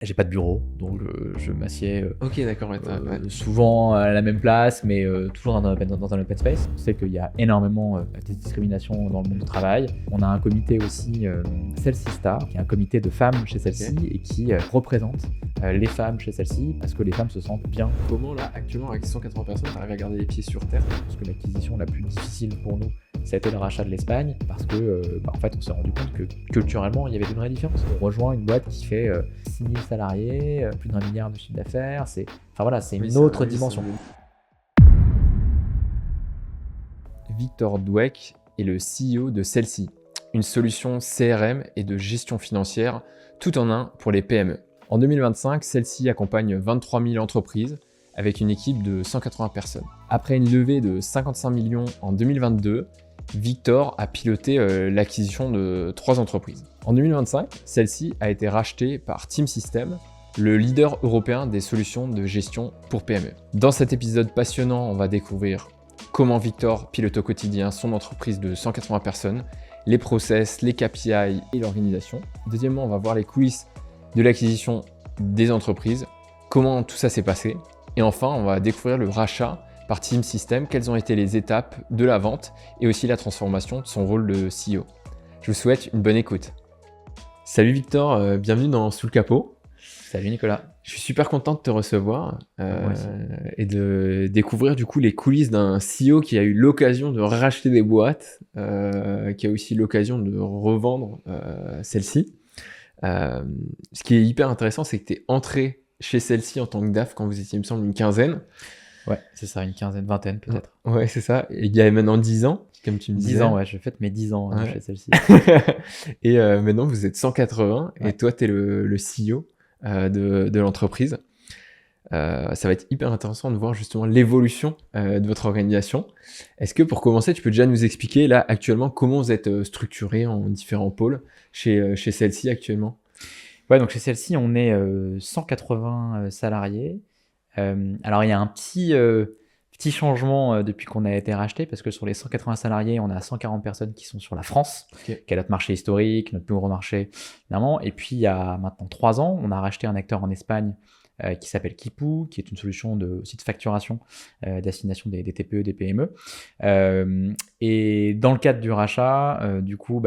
J'ai pas de bureau, donc je m'assieds Ok, d'accord. Ouais, souvent à la même place, mais toujours dans un open space. On sait qu'il y a énormément de discrimination dans le monde du travail. On a un comité aussi, Celle-ci Star, qui est un comité de femmes chez Celle-ci et qui représente les femmes chez Celle-ci parce que les femmes se sentent bien. Comment là, actuellement, avec 180 personnes, t'arrives à garder les pieds sur terre? Parce que l'acquisition la plus difficile pour nous, ça a été le rachat de l'Espagne, parce que en fait, on s'est rendu compte que culturellement, il y avait une vraie différence. On rejoint une boîte qui fait 6 000 salariés, plus d'1 milliard de chiffre d'affaires. C'est une autre dimension. Victor Dweck est le CEO de Celle-ci, une solution CRM et de gestion financière tout en un pour les PME. En 2025, Celle-ci accompagne 23 000 entreprises avec une équipe de 180 personnes. Après une levée de 55 millions en 2022, Victor a piloté l'acquisition de 3 entreprises. En 2025, Celle-ci a été rachetée par Team System, le leader européen des solutions de gestion pour PME. Dans cet épisode passionnant, on va découvrir comment Victor pilote au quotidien son entreprise de 180 personnes, les process, les KPI et l'organisation. Deuxièmement, on va voir les coulisses de l'acquisition des entreprises, comment tout ça s'est passé. Et enfin, on va découvrir le rachat par Team System, quelles ont été les étapes de la vente et aussi la transformation de son rôle de CEO. Je vous souhaite une bonne écoute. Salut Victor, bienvenue dans Sous le capot. Salut Nicolas. Je suis super content de te recevoir et de découvrir du coup les coulisses d'un CEO qui a eu l'occasion de racheter des boîtes, qui a aussi l'occasion de revendre Celle-ci. Ce qui est hyper intéressant, c'est que tu es entré chez Celle-ci en tant que DAF quand vous étiez, il me semble, une quinzaine. Ouais, c'est ça, une quinzaine, vingtaine peut-être. Ouais, c'est ça. Et il y a maintenant 10 ans, comme tu me disais. 10 ans, ouais, je fête mes 10 ans chez Celle-ci. Et maintenant, vous êtes 180 et toi, tu es le CEO de l'entreprise. Ça va être hyper intéressant de voir justement l'évolution de votre organisation. Est-ce que pour commencer, tu peux déjà nous expliquer là actuellement comment vous êtes structuré en différents pôles chez Celle-ci actuellement? Ouais, donc chez Celle-ci, on est 180 salariés. Alors il y a un petit changement depuis qu'on a été racheté, parce que sur les 180 salariés, on a 140 personnes qui sont sur la France, qui est notre marché historique, notre plus gros marché, évidemment. Et puis il y a maintenant 3 ans, on a racheté un acteur en Espagne qui s'appelle Kipu, qui est une solution aussi de facturation, d'assignation des TPE, des PME. Et dans le cadre du rachat, du coup,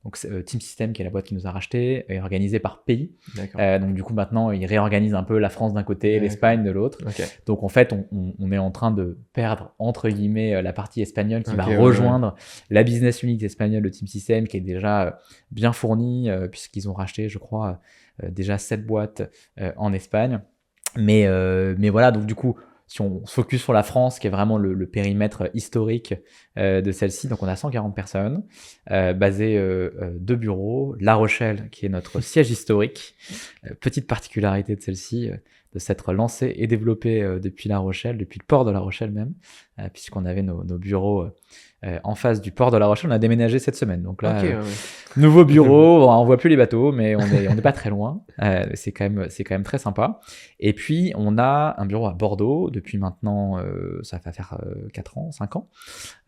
donc, Team System, qui est la boîte qui nous a racheté, est organisée par pays. Donc du coup, maintenant, ils réorganisent un peu la France d'un côté, l'Espagne de l'autre. Donc en fait, on est en train de perdre, entre guillemets, la partie espagnole qui va rejoindre la business unit espagnole de Team System, qui est déjà bien fournie, puisqu'ils ont racheté, je crois, déjà 7 boîtes en Espagne. Mais voilà, donc du coup, si on se focus sur la France, qui est vraiment le périmètre historique de Celle-ci, donc on a 140 personnes, basées 2 bureaux, La Rochelle, qui est notre siège historique. Petite particularité de Celle-ci, de s'être lancée et développée depuis La Rochelle, depuis le port de La Rochelle même, puisqu'on avait nos bureaux en face du port de La Rochelle. On a déménagé cette semaine, donc là, nouveau bureau, on voit plus les bateaux, mais on n'est pas très loin. C'est quand même très sympa. Et puis on a un bureau à Bordeaux depuis maintenant, ça va faire 4 ans, 5 ans.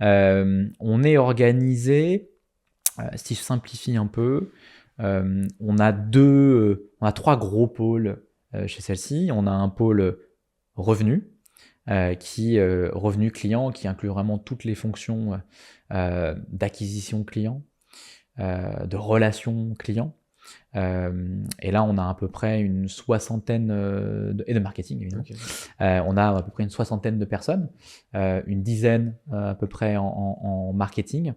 On est organisé, si je simplifie un peu, on a 3 gros pôles chez Celle-ci. On a un pôle revenu, revenu client, qui inclut vraiment toutes les fonctions d'acquisition client, de relation client. Et là, on a à peu près une soixantaine, et de marketing évidemment. On a à peu près une soixantaine de personnes, une dizaine à peu près en marketing,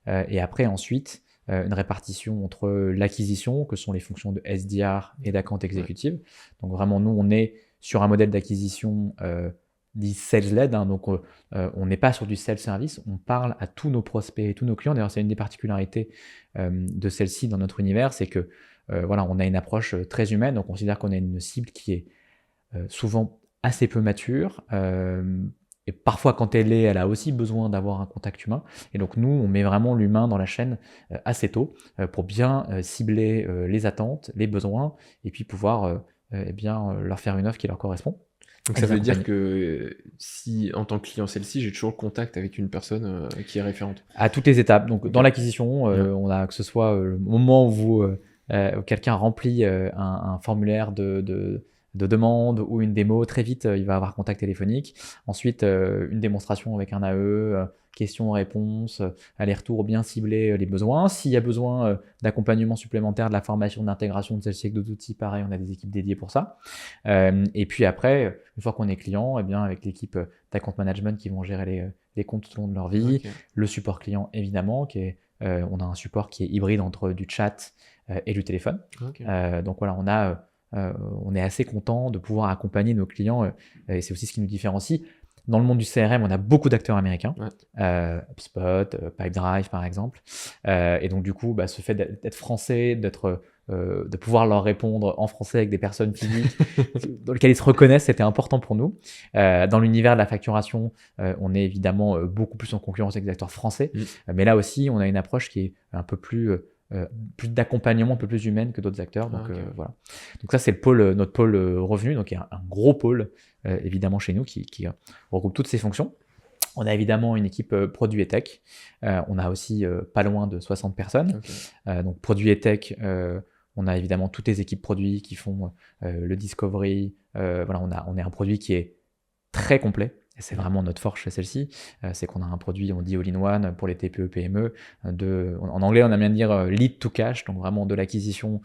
et après ensuite une répartition entre l'acquisition, que sont les fonctions de SDR et d'account exécutive. Donc vraiment, nous, on est sur un modèle d'acquisition dit sales-led, donc on n'est pas sur du self-service, on parle à tous nos prospects et tous nos clients. D'ailleurs, c'est une des particularités de Celle-ci dans notre univers, c'est que on a une approche très humaine. On considère qu'on a une cible qui est souvent assez peu mature, et parfois quand elle a aussi besoin d'avoir un contact humain. Et donc nous, on met vraiment l'humain dans la chaîne assez tôt pour bien cibler les attentes, les besoins, et puis pouvoir leur faire une offre qui leur correspond. Donc ça veut dire que si en tant que client Celle-ci, j'ai toujours le contact avec une personne qui est référente. À toutes les étapes. Donc dans l'acquisition, on a, que ce soit le moment où vous où quelqu'un remplit un formulaire de demande ou une démo, très vite, il va avoir contact téléphonique. Ensuite, une démonstration avec un AE, questions-réponses, aller-retour bien cibler les besoins. S'il y a besoin d'accompagnement supplémentaire, de la formation, d'intégration de celle-ci avec d'autres outils, pareil, on a des équipes dédiées pour ça. Et puis après, une fois qu'on est client, eh bien, avec l'équipe d'account management qui vont gérer les comptes tout au long de leur vie, le support client évidemment, on a un support qui est hybride entre du chat et du téléphone. Donc voilà, on est assez content de pouvoir accompagner nos clients et c'est aussi ce qui nous différencie. Dans le monde du CRM, on a beaucoup d'acteurs américains, HubSpot, Pipedrive par exemple. Et donc du coup, ce fait d'être français, de pouvoir leur répondre en français avec des personnes physiques dans lesquelles ils se reconnaissent, c'était important pour nous. Dans l'univers de la facturation, on est évidemment beaucoup plus en concurrence avec des acteurs français. Mais là aussi, on a une approche qui est un peu plus d'accompagnement, un peu plus humaine que d'autres acteurs. Donc voilà. Donc ça, c'est notre pôle revenu. Donc il y a un gros pôle évidemment chez nous qui regroupe toutes ces fonctions. On a évidemment une équipe produit et tech. On a aussi pas loin de 60 personnes. Donc produit et tech, on a évidemment toutes les équipes produits qui font le discovery. Voilà, on est un produit qui est très complet. Et c'est vraiment notre force chez celle-ci, c'est qu'on a un produit, on dit all-in-one pour les TPE, PME. En anglais, on aime bien dire lead to cash, donc vraiment de l'acquisition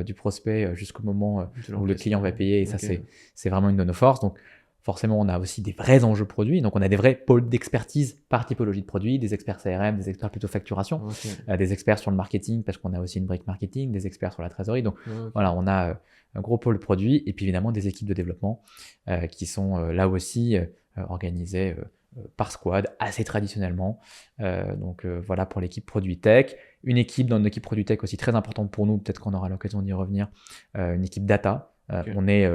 du prospect jusqu'au moment où le client va payer. Et ça, c'est vraiment une de nos forces. Donc forcément, on a aussi des vrais enjeux produits. Donc on a des vrais pôles d'expertise par typologie de produits, des experts CRM, des experts plutôt facturation, des experts sur le marketing, parce qu'on a aussi une brique marketing, des experts sur la trésorerie. Donc voilà, on a un gros pôle produit et puis évidemment des équipes de développement qui sont là aussi organisées par squad assez traditionnellement. Donc voilà pour l'équipe produit tech. Une équipe dans l'équipe produit tech aussi très importante pour nous, peut-être qu'on aura l'occasion d'y revenir, une équipe data. On est,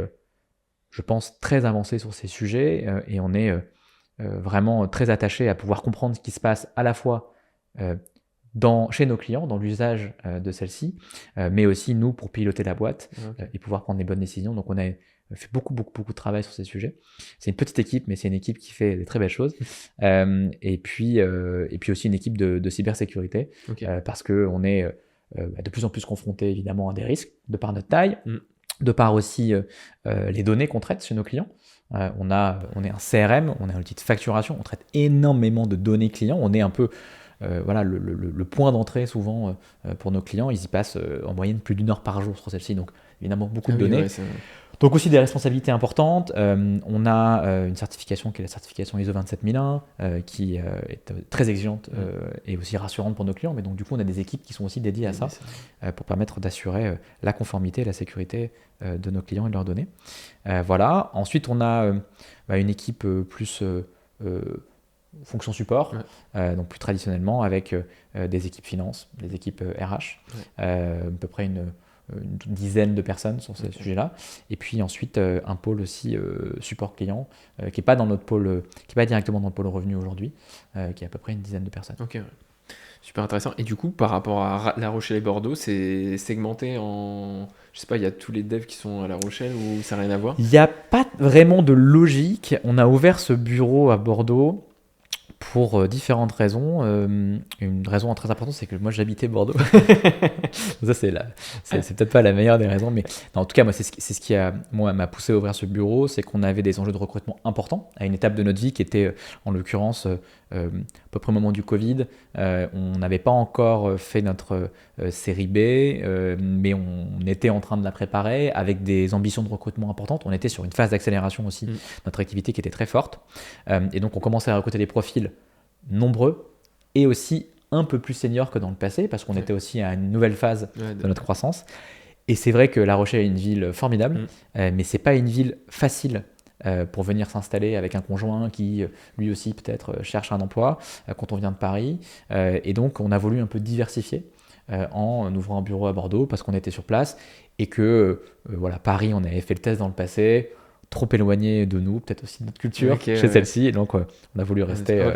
je pense, très avancé sur ces sujets et on est vraiment très attaché à pouvoir comprendre ce qui se passe à la fois chez nos clients, dans l'usage de celle-ci, mais aussi nous pour piloter la boîte et pouvoir prendre les bonnes décisions. Donc on a fait beaucoup de travail sur ces sujets. C'est une petite équipe, mais c'est une équipe qui fait des très belles choses. Et puis aussi une équipe de cybersécurité, parce qu'on est de plus en plus confronté évidemment à des risques, de par notre taille, de par aussi les données qu'on traite chez nos clients. On est un CRM, on est un outil de facturation, on traite énormément de données clients, on est un peu voilà, le point d'entrée souvent pour nos clients. Ils y passent en moyenne plus d'1 heure par jour sur celle-ci, donc évidemment beaucoup de données. Donc aussi des responsabilités importantes. On a une certification qui est la certification ISO 27001 qui est très exigeante et aussi rassurante pour nos clients. Mais donc du coup, on a des équipes qui sont aussi dédiées à ça pour permettre d'assurer la conformité et la sécurité de nos clients et de leurs données. Voilà. Ensuite, on a une équipe plus fonction support, donc plus traditionnellement avec des équipes finance, des équipes RH, à peu près une dizaine de personnes sur ce sujet-là. Et puis ensuite, un pôle aussi support client, qui n'est pas dans notre pôle, qui n'est pas directement dans le pôle revenu aujourd'hui, qui est à peu près une dizaine de personnes. Ok, super intéressant. Et du coup, par rapport à La Rochelle et Bordeaux, c'est segmenté en... Je sais pas, il y a tous les devs qui sont à La Rochelle ou ça n'a rien à voir ? Il n'y a pas vraiment de logique. On a ouvert ce bureau à Bordeaux pour différentes raisons. Une raison très importante, c'est que moi j'habitais Bordeaux. Ça, c'est peut-être pas la meilleure des raisons, mais non, en tout cas, moi, c'est ce qui m'a poussé à ouvrir ce bureau, c'est qu'on avait des enjeux de recrutement importants à une étape de notre vie qui était, en l'occurrence, à peu près au moment du Covid. On n'avait pas encore fait notre série B, mais on était en train de la préparer avec des ambitions de recrutement importantes. On était sur une phase d'accélération aussi de notre activité qui était très forte. Et donc, on commençait à recruter des profils nombreux et aussi un peu plus seniors que dans le passé, parce qu'on était aussi à une nouvelle phase de notre croissance. Et c'est vrai que La Rochelle est une ville formidable, mais c'est pas une ville facile pour venir s'installer avec un conjoint qui, lui aussi, peut-être cherche un emploi quand on vient de Paris. Et donc, on a voulu un peu diversifier en ouvrant un bureau à Bordeaux, parce qu'on était sur place et que, voilà, Paris, on avait fait le test dans le passé, trop éloigné de nous, peut-être aussi de notre culture chez celle-ci. Et donc, on a voulu rester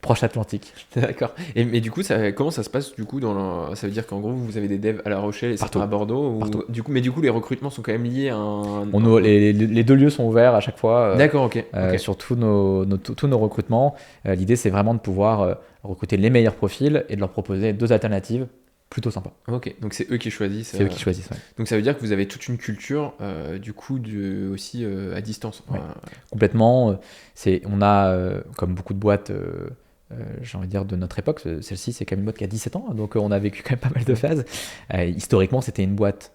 proche Atlantique. D'accord. Mais du coup, comment ça se passe du coup ça veut dire qu'en gros, vous avez des devs à La Rochelle et c'est à Bordeaux ou... Du coup, les recrutements sont quand même liés à les deux lieux sont ouverts à chaque fois. D'accord, ok. Sur tous nos recrutements. L'idée, c'est vraiment de pouvoir recruter les meilleurs profils et de leur proposer 2 alternatives plutôt sympa. Ok, donc c'est eux qui choisissent. C'est eux qui choisissent. Ouais. Donc ça veut dire que vous avez toute une culture, du coup, aussi à distance. Ouais. Complètement. On a, comme beaucoup de boîtes, j'ai envie de dire, de notre époque, celle-ci, c'est quand même une boîte qui a 17 ans, donc on a vécu quand même pas mal de phases. Historiquement, c'était une boîte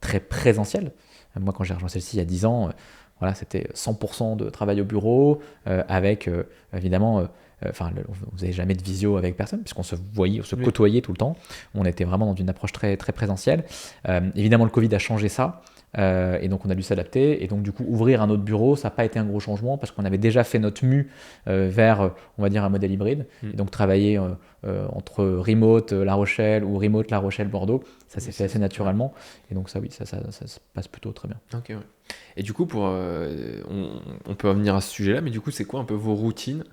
très présentielle. Moi, quand j'ai rejoint celle-ci il y a 10 ans, voilà, c'était 100% de travail au bureau, avec évidemment, on faisait jamais de visio avec personne, puisqu'on se voyait, on se côtoyait tout le temps. On était vraiment dans une approche très, très présentielle. Évidemment, le Covid a changé ça. Et donc on a dû s'adapter, et donc du coup ouvrir un autre bureau, ça n'a pas été un gros changement parce qu'on avait déjà fait notre mue vers, on va dire, un modèle hybride, et donc travailler entre remote La Rochelle ou remote La Rochelle Bordeaux, ça s'est fait assez naturellement, et donc ça oui, ça se passe plutôt très bien. Ok, ouais. Et du coup, on peut revenir à ce sujet-là, mais du coup, c'est quoi un peu vos routines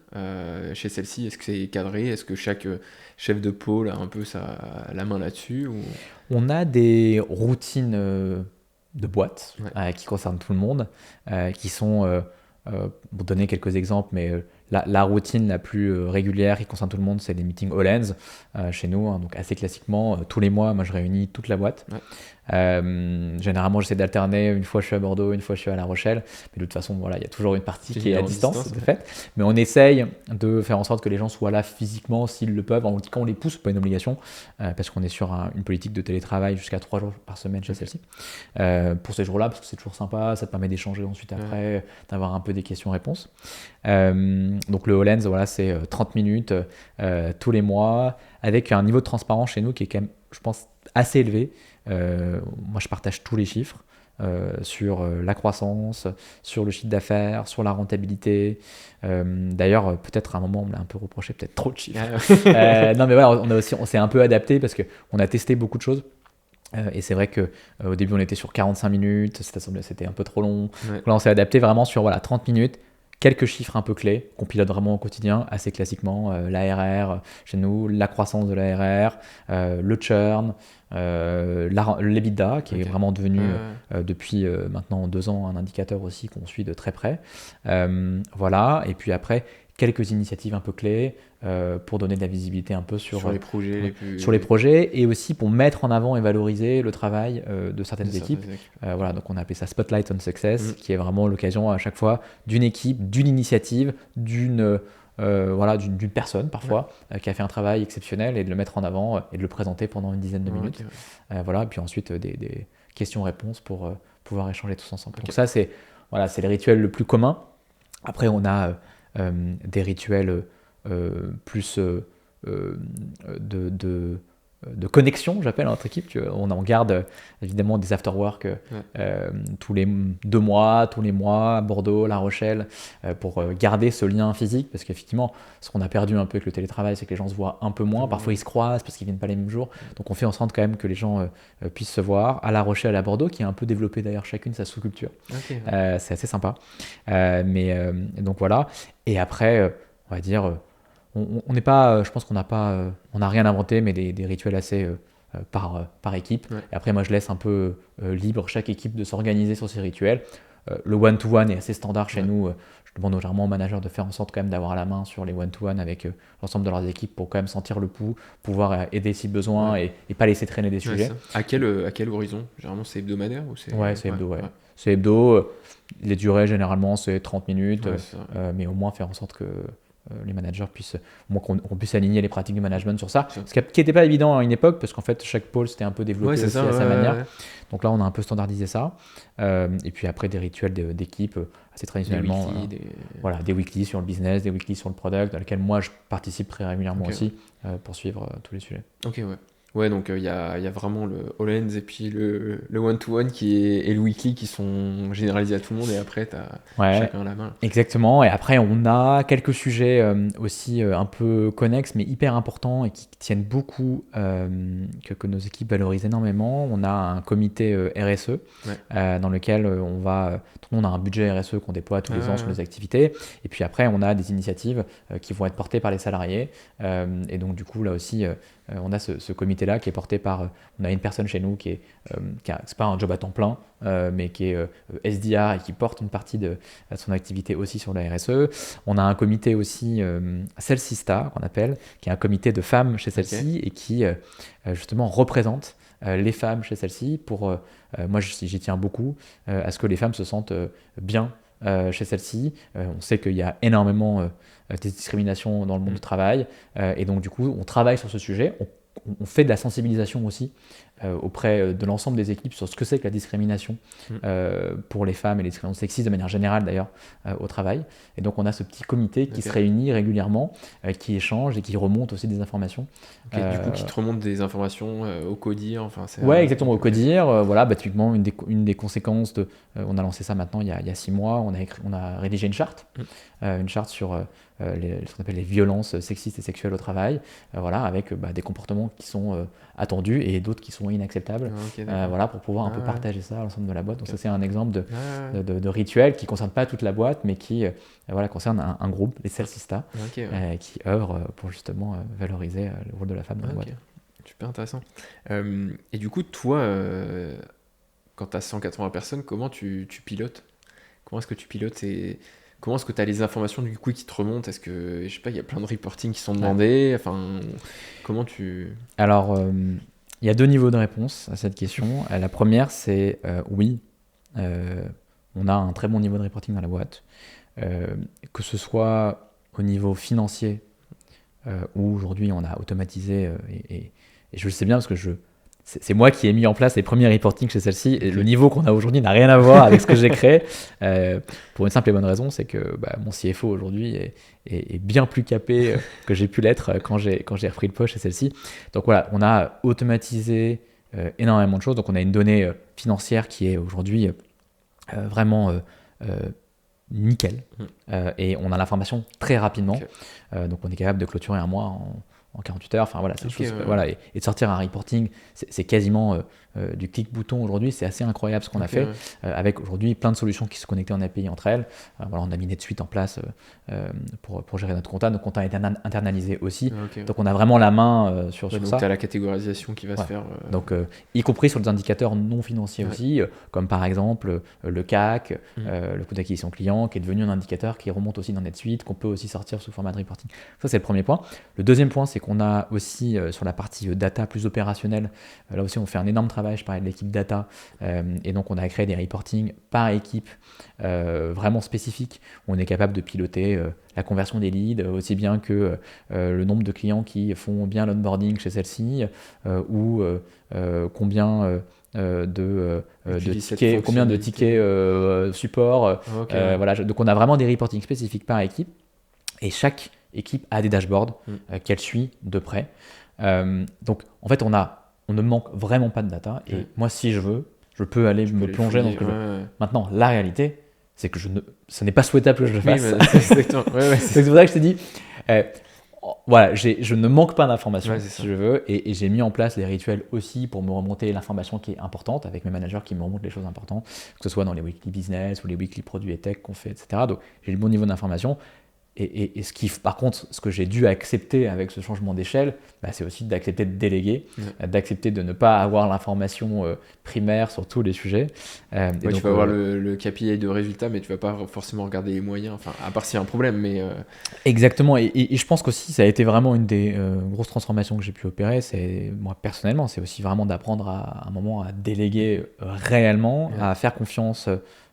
chez celle-ci? Est-ce que c'est cadré? Est-ce que chaque chef de pôle a un peu la main là-dessus ou... On a des routines de boîte qui concernent tout le monde, qui sont, pour donner quelques exemples, mais la routine la plus régulière qui concerne tout le monde, c'est les meetings All Hands chez nous, hein, donc assez classiquement, tous les mois, moi je réunis toute la boîte. Ouais. Généralement, j'essaie d'alterner, une fois je suis à Bordeaux, une fois je suis à La Rochelle, mais de toute façon, voilà, il y a toujours une partie qui est à distance, de fait. Mais on essaye de faire en sorte que les gens soient là physiquement s'ils le peuvent, quand on les pousse, pas une obligation, parce qu'on est sur une politique de télétravail jusqu'à 3 jours par semaine chez celle-ci. Pour ces jours-là, parce que c'est toujours sympa, ça te permet d'échanger ensuite après, d'avoir un peu des questions-réponses. Donc le All Hands, voilà, c'est 30 minutes tous les mois, avec un niveau de transparence chez nous qui est quand même, je pense, assez élevé. Moi, je partage tous les chiffres sur la croissance, sur le chiffre d'affaires, sur la rentabilité. D'ailleurs, peut-être à un moment, on me l'a un peu reproché, peut-être trop de chiffres. Non, mais voilà, on s'est un peu adapté parce qu'on a testé beaucoup de choses. Et c'est vrai qu'au début, on était sur 45 minutes, c'était un peu trop long. Ouais. Donc là, on s'est adapté vraiment sur 30 minutes. Quelques chiffres un peu clés qu'on pilote vraiment au quotidien, assez classiquement, l'ARR chez nous, la croissance de l'ARR, le churn, l'EBITDA qui est vraiment devenu depuis maintenant 2 ans un indicateur aussi qu'on suit de très près. Voilà, et puis après, quelques initiatives un peu clés pour donner de la visibilité un peu sur les projets, sur les projets, et aussi pour mettre en avant et valoriser le travail de certaines équipes. Voilà, donc on a appelé ça Spotlight on Success, qui est vraiment l'occasion à chaque fois d'une équipe, d'une initiative, d'une personne parfois qui a fait un travail exceptionnel, et de le mettre en avant et de le présenter pendant une dizaine de minutes. Voilà, et puis ensuite des questions-réponses pour pouvoir échanger tous ensemble. Donc ça, c'est le rituel le plus commun. Après, on a des rituels plus de connexion, j'appelle, entre équipes. On garde évidemment des after-work tous les 2 mois, tous les mois, à Bordeaux, La Rochelle, pour garder ce lien physique, parce qu'effectivement, ce qu'on a perdu un peu avec le télétravail, c'est que les gens se voient un peu moins. Parfois, ils se croisent parce qu'ils viennent pas les mêmes jours. Donc, on fait en sorte quand même que les gens puissent se voir. À La Rochelle, à Bordeaux, qui a un peu développé d'ailleurs chacune sa sous-culture. C'est assez sympa. Donc voilà. Et après, on va dire... On n'est pas, je pense qu'on n'a rien inventé, mais des rituels assez par équipe. Et après, moi, je laisse un peu libre chaque équipe de s'organiser sur ces rituels. Le one-to-one est assez standard chez nous. Je demande généralement aux managers de faire en sorte quand même d'avoir la main sur les one-to-one avec l'ensemble de leurs équipes pour quand même sentir le pouls, pouvoir aider si besoin et pas laisser traîner des sujets. À quel horizon? Généralement, c'est hebdomadaire ou c'est... C'est hebdo. C'est hebdo. Les durées, généralement, c'est 30 minutes, mais au moins faire en sorte que les managers puissent, qu'on puisse aligner les pratiques du management sur ça, ce qui n'était pas évident à une époque, parce qu'en fait chaque pôle s'était un peu développé aussi à sa manière. Donc là on a un peu standardisé ça, et puis après des rituels d'équipe assez traditionnellement, des weekly sur le business, des weekly sur le product, dans lesquels moi je participe très régulièrement aussi pour suivre tous les sujets. Ouais, donc il y a vraiment le All Hands et puis le one-to-one et le weekly qui sont généralisés à tout le monde, et après tu as chacun à la main. Exactement, et après on a quelques sujets aussi un peu connexes mais hyper importants et qui tiennent beaucoup, que nos équipes valorisent énormément. On a un comité RSE dans lequel tout le monde a un budget RSE qu'on déploie tous les ans sur les activités, et puis après on a des initiatives qui vont être portées par les salariés, et donc du coup là aussi on a ce comité-là qui est porté par, on a une personne chez nous c'est pas un job à temps plein, mais qui est SDR et qui porte une partie de son activité aussi sur la RSE. On a un comité aussi, Celsista, qu'on appelle, qui est un comité de femmes chez Celsi et qui justement représente les femmes chez Celsi pour, moi j'y tiens beaucoup, à ce que les femmes se sentent bien chez Celsi. On sait qu'il y a énormément des discriminations dans le monde du travail, et donc du coup on travaille sur ce sujet, on fait de la sensibilisation aussi auprès de l'ensemble des équipes sur ce que c'est que la discrimination pour les femmes et les discriminations sexistes de manière générale d'ailleurs au travail. Et donc on a ce petit comité qui se réunit régulièrement, qui échange et qui remonte aussi des informations. Du coup, qui te remonte des informations au CODIR, enfin, ouais, exactement, au CODIR. Voilà, typiquement, une des conséquences on a lancé ça maintenant il y a 6 mois, on a rédigé une charte sur ce qu'on appelle les violences sexistes et sexuelles au travail, voilà, avec des comportements qui sont attendus et d'autres qui sont inacceptables, voilà, pour pouvoir un peu partager ça à l'ensemble de la boîte. Donc ça, c'est un exemple de rituel qui ne concerne pas toute la boîte, mais qui voilà, concerne un groupe, les Celsista, qui œuvrent pour justement valoriser le rôle de la femme dans la boîte. Super intéressant. Et du coup, toi, quand tu as 180 personnes, comment tu pilotes? Comment est-ce que tu pilotes comment est-ce que tu as les informations du coup qui te remontent? Est-ce que, je sais pas, il y a plein de reporting qui sont demandés? Enfin, comment tu... Alors, il y a 2 niveaux de réponse à cette question. La première, c'est oui, on a un très bon niveau de reporting dans la boîte. Que ce soit au niveau financier, où aujourd'hui on a automatisé, et je le sais bien parce que c'est moi qui ai mis en place les premiers reporting chez Celsi, et le niveau qu'on a aujourd'hui n'a rien à voir avec ce que j'ai créé, pour une simple et bonne raison, c'est que mon CFO aujourd'hui est bien plus capé que j'ai pu l'être quand j'ai repris le poste chez Celsi. Donc voilà, on a automatisé énormément de choses, donc on a une donnée financière qui est aujourd'hui vraiment nickel, et on a l'information très rapidement, donc on est capable de clôturer un mois en 48 heures, enfin voilà, voilà, et de sortir un reporting, c'est quasiment du clic-bouton aujourd'hui, c'est assez incroyable ce qu'on a fait, avec aujourd'hui plein de solutions qui se connectent en API entre elles. Voilà, on a mis NetSuite en place pour gérer notre compta, notre compta est internalisé aussi, donc on a vraiment la main sur ça. Donc tu as la catégorisation qui va se faire. Donc y compris sur des indicateurs non financiers aussi, comme par exemple le CAC, le coût d'acquisition client, qui est devenu un indicateur qui remonte aussi dans NetSuite, qu'on peut aussi sortir sous format de reporting. Ça, c'est le premier point. Le deuxième point, c'est qu'on a aussi sur la partie data plus opérationnelle, là aussi on fait un énorme travail, je parlais de l'équipe data, et donc on a créé des reportings par équipe vraiment spécifiques, où on est capable de piloter la conversion des leads, aussi bien que le nombre de clients qui font bien l'onboarding chez celle-ci, ou combien de tickets support. Voilà, donc on a vraiment des reportings spécifiques par équipe, et chaque équipe a des dashboards qu'elle suit de près. Donc en fait, on ne manque vraiment pas de data, et moi, si je veux, je peux aller me plonger dans ce que je veux. Maintenant, la réalité, c'est que ce n'est pas souhaitable que je le fasse. C'est pour ça que je te dis, voilà, je ne manque pas d'informations si je veux, et j'ai mis en place des rituels aussi pour me remonter l'information qui est importante, avec mes managers qui me remontent les choses importantes, que ce soit dans les weekly business ou les weekly produits et tech qu'on fait, etc. Donc j'ai le bon niveau d'information. Et par contre, ce que j'ai dû accepter avec ce changement d'échelle, c'est aussi d'accepter de déléguer, d'accepter de ne pas avoir l'information primaire sur tous les sujets. Donc, tu vas avoir le KPI de résultat, mais tu vas pas forcément regarder les moyens, enfin, à part s'il y a un problème. Mais Exactement, et je pense qu'aussi ça a été vraiment une des grosses transformations que j'ai pu opérer. Moi personnellement, c'est aussi vraiment d'apprendre à un moment à déléguer réellement, à faire confiance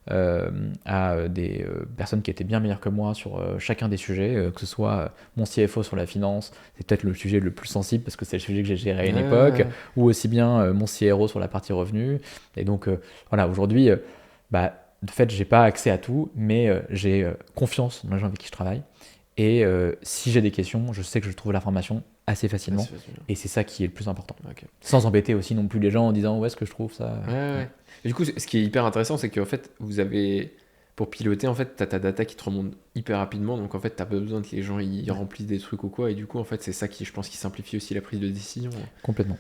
à des personnes qui étaient bien meilleures que moi sur chacun des sujets, que ce soit mon CFO sur la finance, c'est peut-être le sujet le plus sensible parce que c'est le sujet que j'ai géré à une époque, ou aussi bien mon CRO sur la partie revenus. Et donc voilà, aujourd'hui, de fait, j'ai pas accès à tout, mais j'ai confiance dans les gens avec qui je travaille. Et si j'ai des questions, je sais que je trouve l'information assez facilement. Et c'est ça qui est le plus important. Sans embêter aussi non plus les gens en disant où est-ce que je trouve ça. Et du coup, ce qui est hyper intéressant, c'est qu'en fait, vous avez, pour piloter, en fait, tu as ta data qui te remonte hyper rapidement. Donc en fait, tu n'as pas besoin que les gens ils remplissent des trucs ou quoi. Et du coup, en fait, c'est ça qui, je pense, qui simplifie aussi la prise de décision. Complètement.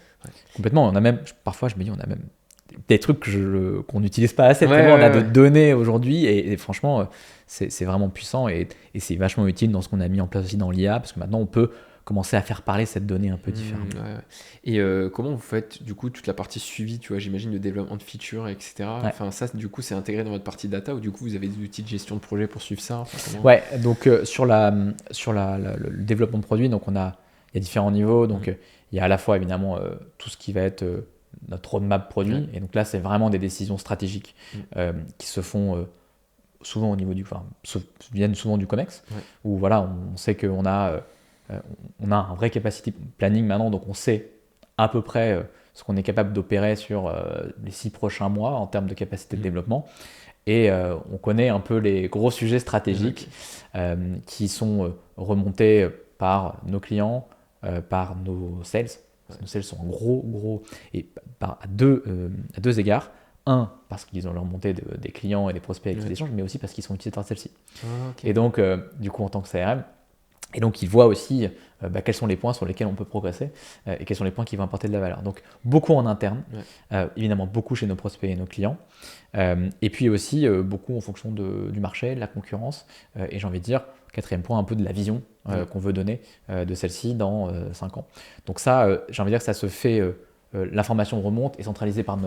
Complètement. On a même, parfois, je me dis, on a même des trucs qu'on n'utilise pas assez. On a de données aujourd'hui, et franchement, c'est vraiment puissant, et c'est vachement utile dans ce qu'on a mis en place aussi dans l'IA, parce que maintenant on peut commencer à faire parler cette donnée un peu différemment. Et comment vous faites du coup toute la partie suivi, tu vois, j'imagine le développement de features, etc. Enfin ça du coup c'est intégré dans votre partie data ou du coup vous avez des outils de gestion de projet pour suivre ça, enfin, comment... Ouais, donc sur le développement de produit, donc il y a différents niveaux. Donc il y a à la fois évidemment tout ce qui va être notre roadmap produit. Et donc là, c'est vraiment des décisions stratégiques qui se font souvent au niveau viennent souvent du COMEX, où voilà, on sait qu'on on a un vrai capacity planning maintenant, donc on sait à peu près ce qu'on est capable d'opérer sur les 6 prochains mois en termes de capacité de développement. Et on connaît un peu les gros sujets stratégiques qui sont remontés par nos clients, par nos sales. Nos sales sont en gros, et à deux égards. Un, parce qu'ils ont leur montée des clients et des prospects avec qui ils échangent, mais aussi parce qu'ils sont utilisateurs de celle-ci. Et donc, du coup, en tant que CRM, et donc, ils voient aussi quels sont les points sur lesquels on peut progresser et quels sont les points qui vont apporter de la valeur. Donc, beaucoup en interne, évidemment, beaucoup chez nos prospects et nos clients. Et puis aussi, beaucoup en fonction du marché, de la concurrence. Et j'ai envie de dire, quatrième point, un peu de la vision qu'on veut donner de celle-ci dans 5 ans. Donc ça, j'ai envie de dire que ça se fait... l'information remonte et centralisée par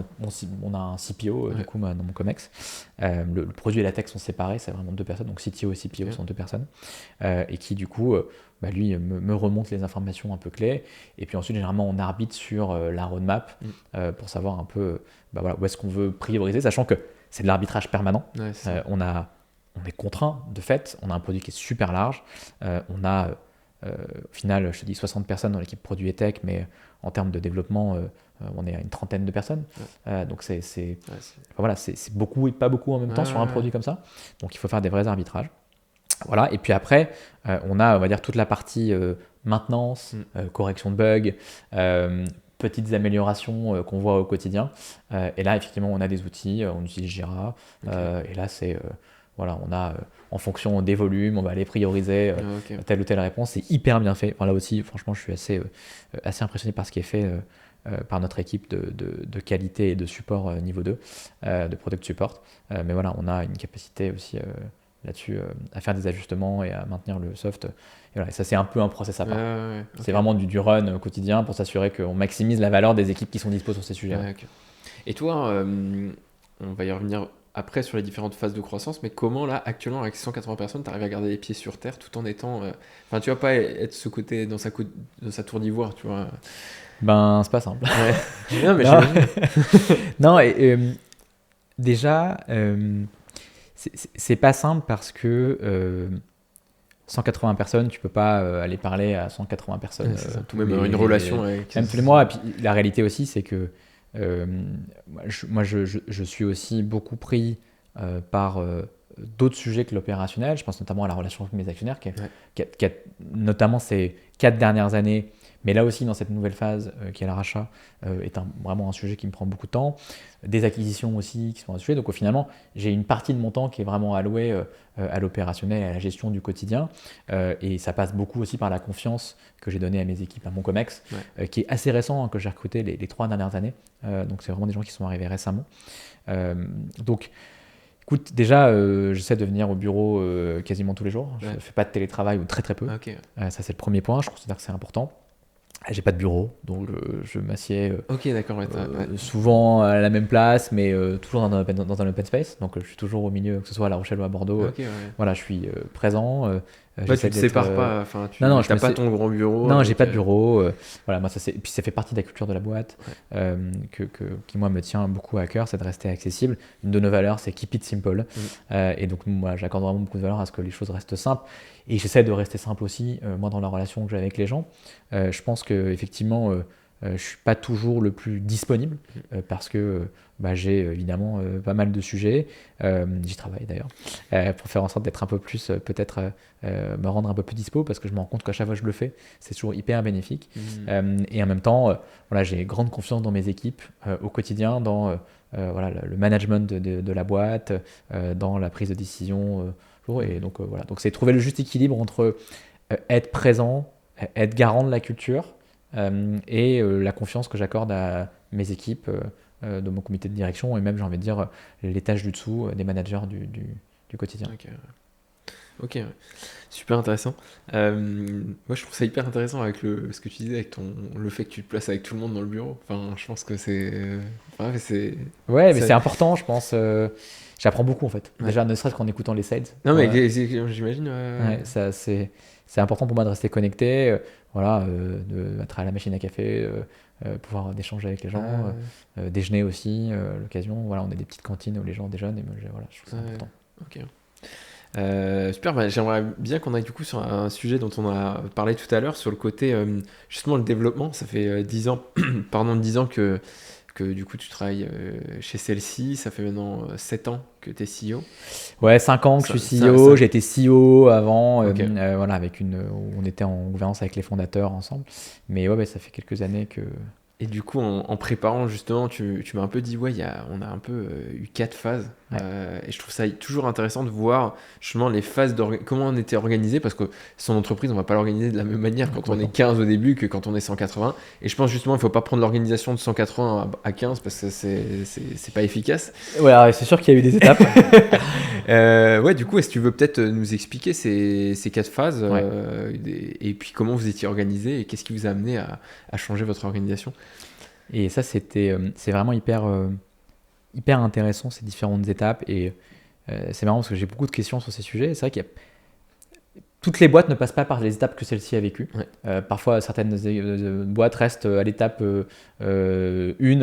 on a un CPO du coup dans mon COMEX. Le produit et la tech sont séparés, c'est vraiment 2 personnes, donc CTO et CPO sont 2 personnes et qui du coup lui me remonte les informations un peu clés et puis ensuite généralement on arbitre sur la roadmap pour savoir un peu où est-ce qu'on veut prioriser, sachant que c'est de l'arbitrage permanent. On est contraint de fait, on a un produit qui est super large, on a au final, je te dis 60 personnes dans l'équipe produit et tech, mais en termes de développement, on est à une trentaine de personnes. Donc c'est beaucoup et pas beaucoup en même temps sur un produit comme ça. Donc il faut faire des vrais arbitrages. Voilà. Et puis après, on va dire, toute la partie maintenance, correction de bugs, petites améliorations qu'on voit au quotidien. Et là, effectivement, on a des outils, on utilise Jira. Et là, c'est... on a en fonction des volumes, on va aller prioriser telle ou telle réponse. C'est hyper bien fait. Enfin, là aussi, franchement, je suis assez impressionné par ce qui est fait par notre équipe de qualité et de support niveau 2, de product support. Mais voilà, on a une capacité aussi là-dessus à faire des ajustements et à maintenir le soft. Et voilà, et ça, c'est un peu un process à part. C'est vraiment du run quotidien pour s'assurer qu'on maximise la valeur des équipes qui sont dispo sur ces sujets. Et toi, on va y revenir après sur les différentes phases de croissance, mais comment là, actuellement, avec 180 personnes, tu arrives à garder les pieds sur terre tout en étant... Enfin, tu vas pas être ce côté dans sa tour d'ivoire, tu vois. C'est pas simple. Non, mais non, déjà, c'est pas simple parce que 180 personnes, tu peux pas aller parler à 180 personnes. Une relation avec... Même tous les mois. Et puis la réalité aussi, c'est que moi, je suis aussi beaucoup pris par d'autres sujets que l'opérationnel. Je pense notamment à la relation avec mes actionnaires, qui a notamment ces 4 dernières années, mais là aussi dans cette nouvelle phase qui est le rachat, est vraiment un sujet qui me prend beaucoup de temps. Des acquisitions aussi qui sont un sujet. Donc finalement, j'ai une partie de mon temps qui est vraiment allouée à l'opérationnel et à la gestion du quotidien. Et ça passe beaucoup aussi par la confiance que j'ai donnée à mes équipes, à mon COMEX, qui est assez récent, que j'ai recruté les 3 dernières années. Donc c'est vraiment des gens qui sont arrivés récemment. Donc écoute, déjà, j'essaie de venir au bureau quasiment tous les jours. Je ne fais pas de télétravail ou très très peu. Ça, c'est le premier point. Je considère que c'est important. J'ai pas de bureau, donc je m'assieds souvent à la même place, mais toujours dans un open space. Donc je suis toujours au milieu, que ce soit à La Rochelle ou à Bordeaux. Voilà, je suis présent. Tu ne te sépares pas, enfin, tu n'as pas ton grand bureau. Non, j'ai pas de bureau. Voilà, moi, et puis ça fait partie de la culture de la boîte qui, moi, me tient beaucoup à cœur, c'est de rester accessible. Une de nos valeurs, c'est keep it simple. Et donc, moi, j'accorde vraiment beaucoup de valeur à ce que les choses restent simples. Et j'essaie de rester simple aussi, moi, dans la relation que j'ai avec les gens. Je pense qu'effectivement, je ne suis pas toujours le plus disponible parce que j'ai évidemment pas mal de sujets. J'y travaille d'ailleurs pour faire en sorte d'être un peu plus, peut-être me rendre un peu plus dispo parce que je me rends compte qu'à chaque fois que je le fais, c'est toujours hyper bénéfique. Et en même temps, j'ai grande confiance dans mes équipes au quotidien, dans le management de la boîte, dans la prise de décision. Et donc donc c'est trouver le juste équilibre entre être présent, être garant de la culture et la confiance que j'accorde à mes équipes de mon comité de direction et même, j'ai envie de dire, les tâches du dessous des managers du quotidien. Ok, ouais. Super intéressant. Moi, je trouve ça hyper intéressant avec ce que tu disais, avec le fait que tu te places avec tout le monde dans le bureau. Enfin, je pense que ouais, Ouais, mais c'est c'est- important, je pense. J'apprends beaucoup en fait. ouais. Déjà, ne serait-ce qu'en écoutant les sales. Non, mais Ouais, j'imagine. ouais, ça, c'est important pour moi de rester connecté. Voilà, d'être à la machine à café, pouvoir d'échanger avec les gens, déjeuner aussi, l'occasion. Voilà, on a des petites cantines où les gens déjeunent et moi, voilà, je trouve ça important. Ok. Super, bah, j'aimerais bien qu'on aille du coup sur un sujet dont on a parlé tout à l'heure, sur le côté justement le développement. Ça fait 10 ans, pardon, 10 ans que du coup tu travailles chez celle-ci. Ça fait maintenant 7 ans que tu es CEO. Ouais, 5 ans que je suis CEO. J'ai été CEO avant, Ok. voilà, on était en gouvernance avec les fondateurs ensemble. Mais ouais, ça fait quelques années que. Et du coup, en préparant justement, tu m'as un peu dit, ouais, on a un peu eu 4 phases. Ouais. Et je trouve ça toujours intéressant de voir justement les phases, comment on était organisé, parce que son entreprise, on va pas l'organiser de la même manière quand on est 15 au début que quand on est 180. Et je pense justement, il faut pas prendre l'organisation de 180 à 15 parce que c'est pas efficace. Ouais, c'est sûr qu'il y a eu des étapes. Ouais, du coup, est-ce que tu veux peut-être nous expliquer ces 4 phases Ouais. et puis comment vous étiez organisé et qu'est-ce qui vous a amené à changer votre organisation? Et ça, c'est vraiment hyper intéressant ces différentes étapes. Et c'est marrant parce que j'ai beaucoup de questions sur ces sujets. Et c'est vrai qu'il y a toutes les boîtes ne passent pas par les étapes que celle-ci a vécues. Ouais. Parfois, certaines boîtes restent à l'étape 1,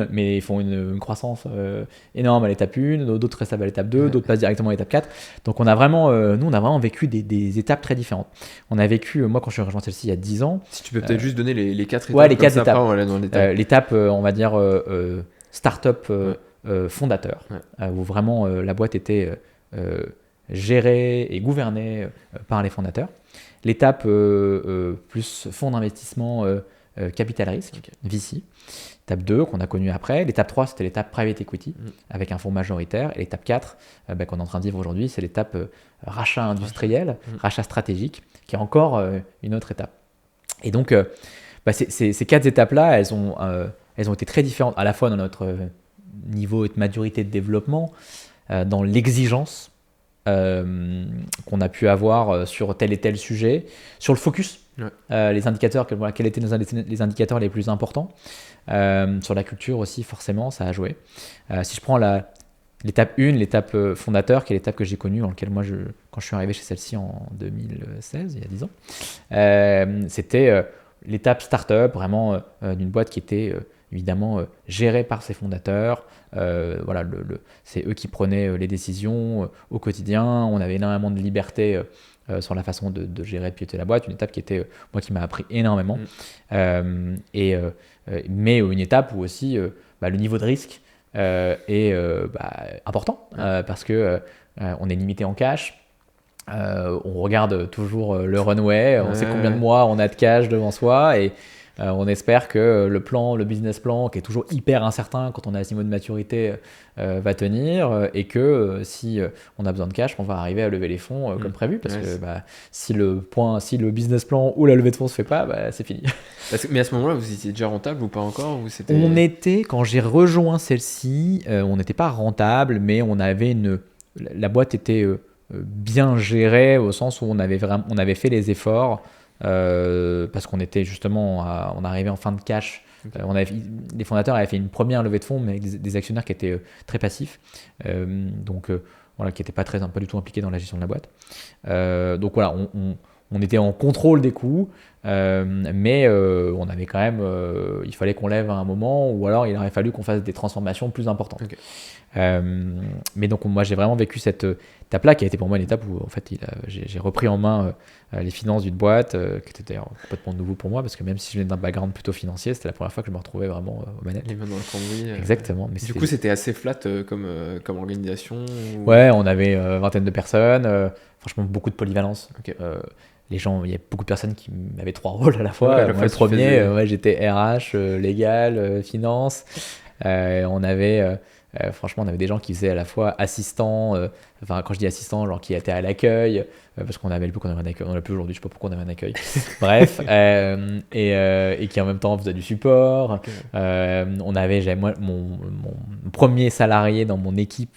mais ils font une croissance énorme à l'étape 1, d'autres restent à l'étape 2, d'autres passent directement à l'étape 4. Donc, nous, on a vraiment vécu des étapes très différentes. On a vécu, moi, quand je suis rejoint celle-ci il y a 10 ans. Si tu peux peut-être juste donner les 4 étapes. Ouais, les 4 étapes. Après, on va aller dans le détail. L'étape, on va dire, start-up fondateur, Ouais. où vraiment la boîte était gérée et gouvernée par les fondateurs. L'étape plus fonds d'investissement capital risque, Ok. VC. Étape 2 qu'on a connue après. L'étape 3, c'était l'étape private equity avec un fonds majoritaire. Et l'étape 4 qu'on est en train de vivre aujourd'hui, c'est l'étape rachat industriel, rachat stratégique, qui est encore une autre étape. Et donc, ces 4 étapes-là, elles ont été très différentes à la fois dans notre niveau de maturité de développement, dans l'exigence qu'on a pu avoir sur tel et tel sujet, sur le focus, les indicateurs, quels étaient les indicateurs les plus importants, sur la culture aussi, forcément, ça a joué. Si je prends l'étape 1, l'étape fondateur, qui est l'étape que j'ai connue, dans laquelle moi, quand je suis arrivé chez celle-ci en 2016, il y a 10 ans, c'était l'étape startup, vraiment d'une boîte qui était évidemment gérée par ses fondateurs. Voilà, c'est eux qui prenaient les décisions au quotidien. On avait énormément de liberté sur la façon de gérer et de piloter la boîte. Une étape qui était, moi, qui m'a appris énormément. Mais une étape où aussi le niveau de risque est important parce que on est limité en cash. On regarde toujours le runway, on sait combien de mois on a de cash devant soi et on espère que le business plan, qui est toujours hyper incertain quand on est à ce niveau de maturité, va tenir et que si on a besoin de cash, on va arriver à lever les fonds comme prévu parce que si le business plan ou la levée de fonds se fait pas, c'est fini. Mais à ce moment-là, vous étiez déjà rentable ou pas encore ou quand j'ai rejoint celle-ci, on n'était pas rentable, mais la boîte était bien gérée au sens où on avait fait les efforts parce qu'on était justement on arrivait en fin de cash. Les fondateurs avaient fait une première levée de fonds, mais avec des actionnaires qui étaient très passifs, qui n'étaient pas du tout impliqués dans la gestion de la boîte. Donc voilà, on était en contrôle des coûts, mais on avait quand même, il fallait qu'on lève à un moment, ou alors il aurait fallu qu'on fasse des transformations plus importantes. Okay. Mais donc moi j'ai vraiment vécu cette étape-là qui a été pour moi une étape où en fait j'ai repris en main les finances d'une boîte qui était d'ailleurs complètement nouveau pour moi parce que même si je venais d'un background plutôt financier, c'était la première fois que je me retrouvais vraiment aux manettes. Les mains dans le cambouis. Exactement. Mais du coup c'était assez flat comme organisation ou... Ouais, on avait une vingtaine de personnes, franchement beaucoup de polyvalence. Okay. Les gens, il y a beaucoup de personnes qui avaient 3 rôles à la fois. Moi, le premier, j'étais RH, légal, finance. On avait Franchement, on avait des gens qui faisaient à la fois assistants, enfin quand je dis assistant, genre qui étaient à l'accueil, parce qu'on avait le peu qu'on avait un accueil, on l'a plus aujourd'hui, je sais pas pourquoi on avait un accueil. Bref, et qui en même temps faisaient du support. Ok. J'avais moi mon premier salarié dans mon équipe,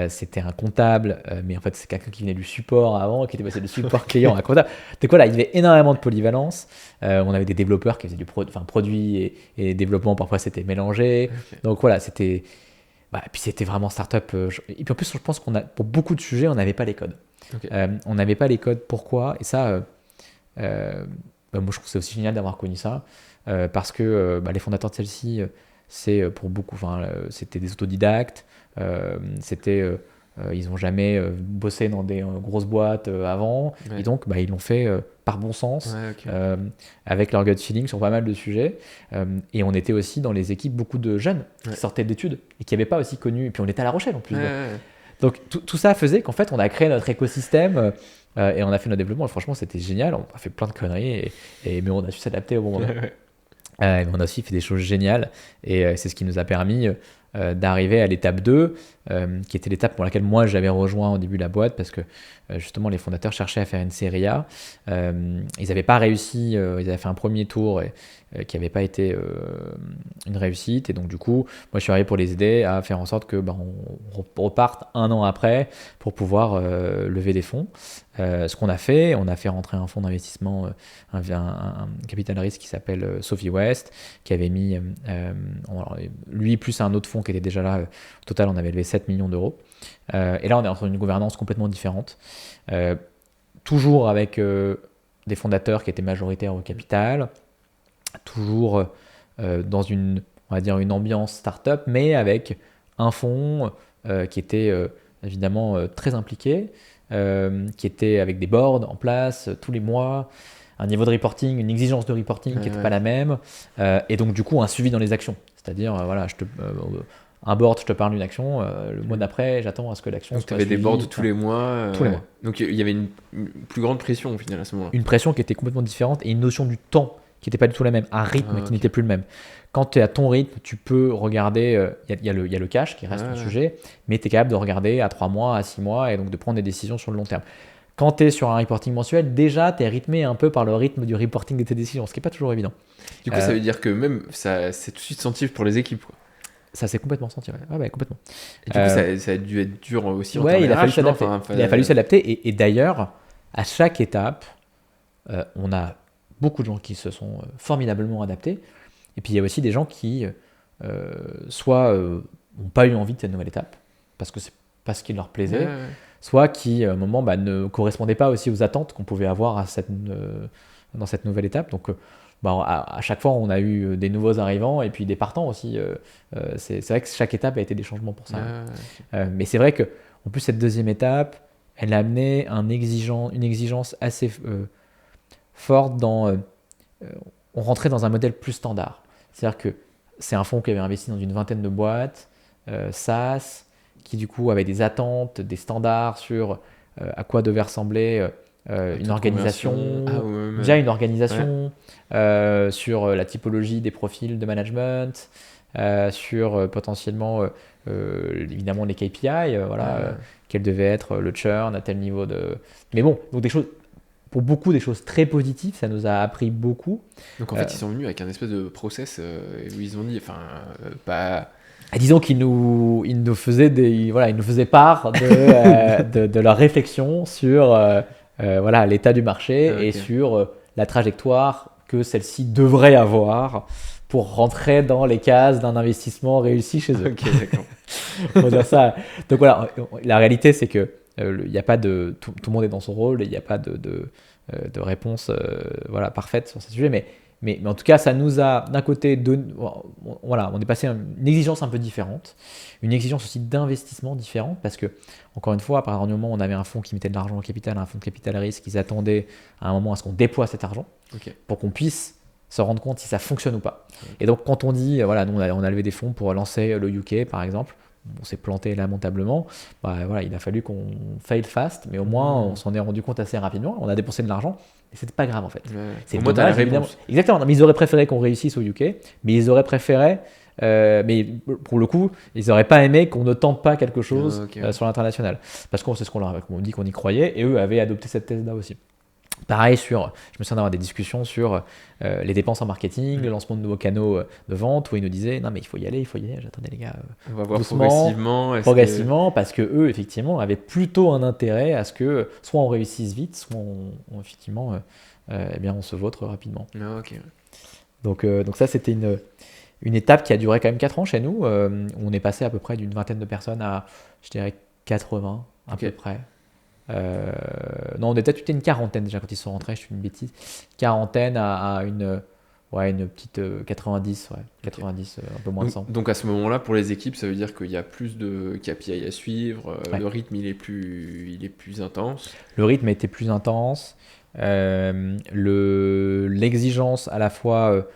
c'était un comptable, mais en fait c'est quelqu'un qui venait du support avant, qui était passé de support client à comptable. Donc voilà, il y avait énormément de polyvalence. On avait des développeurs qui faisaient produit et développement, parfois c'était mélangé. Ok. Donc voilà, c'était. Et puis c'était vraiment startup. Et puis en plus, je pense pour beaucoup de sujets, on n'avait pas les codes. Ok. On n'avait pas les codes. Pourquoi? Et ça, moi je trouve que c'est aussi génial d'avoir connu ça, parce que les fondateurs de celle-ci, c'est pour beaucoup, c'était des autodidactes. Ils n'ont jamais bossé dans des grosses boîtes avant, Ouais. et donc ils l'ont fait par bon sens, Ouais, ok. avec leur gut feeling sur pas mal de sujets. Et on était aussi dans les équipes beaucoup de jeunes Ouais. qui sortaient d'études et qui n'avaient pas aussi connu, et puis on était à La Rochelle en plus. Ouais, Donc, ouais. donc, tout ça faisait qu'en fait on a créé notre écosystème, et on a fait notre développement, et franchement c'était génial, on a fait plein de conneries, mais on a su s'adapter au bon moment. Ouais. Mais on a aussi fait des choses géniales, et c'est ce qui nous a permis d'arriver à l'étape 2, qui était l'étape pour laquelle moi j'avais rejoint au début la boîte, parce que justement les fondateurs cherchaient à faire une série A. Ils n'avaient pas réussi, ils avaient fait un premier tour qui n'avait pas été une réussite, et donc du coup moi je suis arrivé pour les aider à faire en sorte que on reparte un an après pour pouvoir lever des fonds. Ce qu'on a fait, on a fait rentrer un fonds d'investissement, un capital risque qui s'appelle Sophie West, qui avait mis lui plus un autre fonds qui était déjà là. Au total, on avait levé 7 millions d'euros. Et là, on est entre une gouvernance complètement différente. Toujours avec des fondateurs qui étaient majoritaires au capital, toujours dans on va dire une ambiance start-up, mais avec un fonds qui était évidemment très impliqué, qui était avec des boards en place tous les mois, un niveau de reporting, une exigence de reporting qui n'était pas la même, et donc du coup un suivi dans les actions. C'est-à-dire, voilà, un board, je te parle d'une action, le mois d'après, j'attends à ce que l'action Donc soit tu avais des suivie. boards tous les mois. Tous les mois. Donc il y avait une plus grande pression au final à ce moment-là. Une pression qui était complètement différente et une notion du temps qui n'était pas du tout la même, un rythme qui Ok. n'était plus le même. Quand tu es à ton rythme, tu peux regarder, il y a le cash qui reste un sujet, mais tu es capable de regarder à 3 mois, à 6 mois, et donc de prendre des décisions sur le long terme. Quand tu es sur un reporting mensuel, déjà tu es rythmé un peu par le rythme du reporting de tes décisions, ce qui n'est pas toujours évident. Du coup, ça veut dire que même ça, c'est tout de suite senti pour les équipes, quoi. Ça s'est complètement senti, ouais. Ah ouais, complètement. Et du coup, ça a dû être dur aussi en Ouais, termes il a fallu RH, non s'adapter. Enfin, Il a fallu s'adapter, et d'ailleurs, à chaque étape, on a beaucoup de gens qui se sont formidablement adaptés, et puis il y a aussi des gens qui soit n'ont pas eu envie de cette nouvelle étape, parce que c'est pas ce qui leur plaisait, Ouais. soit qui, à un moment, ne correspondaient pas aussi aux attentes qu'on pouvait avoir dans cette nouvelle étape. Donc, à chaque fois, on a eu des nouveaux arrivants et puis des partants aussi. C'est vrai que chaque étape a été des changements pour ça. Mais c'est vrai que, en plus, cette deuxième étape, elle a amené une exigence assez forte dans. On rentrait dans un modèle plus standard. C'est-à-dire que c'est un fonds qui avait investi dans une vingtaine de boîtes, SaaS, qui du coup avait des attentes, des standards sur à quoi devait ressembler une organisation, déjà une organisation, sur la typologie des profils de management, sur potentiellement évidemment les KPI, quel devait être le churn à tel niveau de... Mais bon, donc pour beaucoup des choses très positives, ça nous a appris beaucoup. Donc en fait, ils sont venus avec un espèce de process où ils ont dit, pas... Disons qu'ils nous faisaient ils nous faisaient part de leur réflexion sur l'état du marché et sur la trajectoire que celle-ci devrait avoir pour rentrer dans les cases d'un investissement réussi chez eux. Ok, d'accord. On va dire ça. Donc voilà, la réalité c'est que il n'y a pas de tout le monde est dans son rôle et il n'y a pas de réponse parfaite sur ce sujet, mais en tout cas, ça nous a d'un côté on est passé à une exigence un peu différente, une exigence aussi d'investissement différente, parce que, encore une fois, à partir du moment où on avait un fonds qui mettait de l'argent au capital, un fonds de capital risque, ils attendaient à un moment à ce qu'on déploie cet argent pour qu'on puisse se rendre compte si ça fonctionne ou pas. Et donc, quand on dit, nous on a levé des fonds pour lancer le UK par exemple, on s'est planté lamentablement, il a fallu qu'on fail fast, mais au moins on s'en est rendu compte assez rapidement, on a dépensé de l'argent, et c'était pas grave en fait. Ouais. C'est au moins, t'as la réponse. Exactement, mais ils auraient préféré qu'on réussisse au UK, mais ils auraient préféré mais pour le coup, ils n'auraient pas aimé qu'on ne tente pas quelque chose Ok, ouais. sur l'international. Parce qu'on sait ce qu'on leur on dit qu'on y croyait, et eux avaient adopté cette thèse-là aussi. Pareil je me souviens d'avoir des discussions sur les dépenses en marketing, le lancement de nouveaux canaux de vente, où ils nous disaient non mais il faut y aller, j'attendez les gars, On va voir doucement, progressivement. progressivement, parce que eux effectivement avaient plutôt un intérêt à ce que soit on réussisse vite, soit effectivement eh bien on se vautre rapidement. Ah, ok. Donc ça c'était une étape qui a duré quand même 4 ans chez nous, où on est passé à peu près d'une vingtaine de personnes à, je dirais, 80 à Ok. peu près. Non, on était peut-être une quarantaine déjà quand ils sont rentrés, je suis une bêtise. Quarantaine à une petite 90, ouais, 90, un peu moins de 100. Donc à ce moment-là, pour les équipes, ça veut dire qu'il y a plus de KPI à suivre, Ouais. le rythme il est plus intense. Le rythme était plus intense, l'exigence à la fois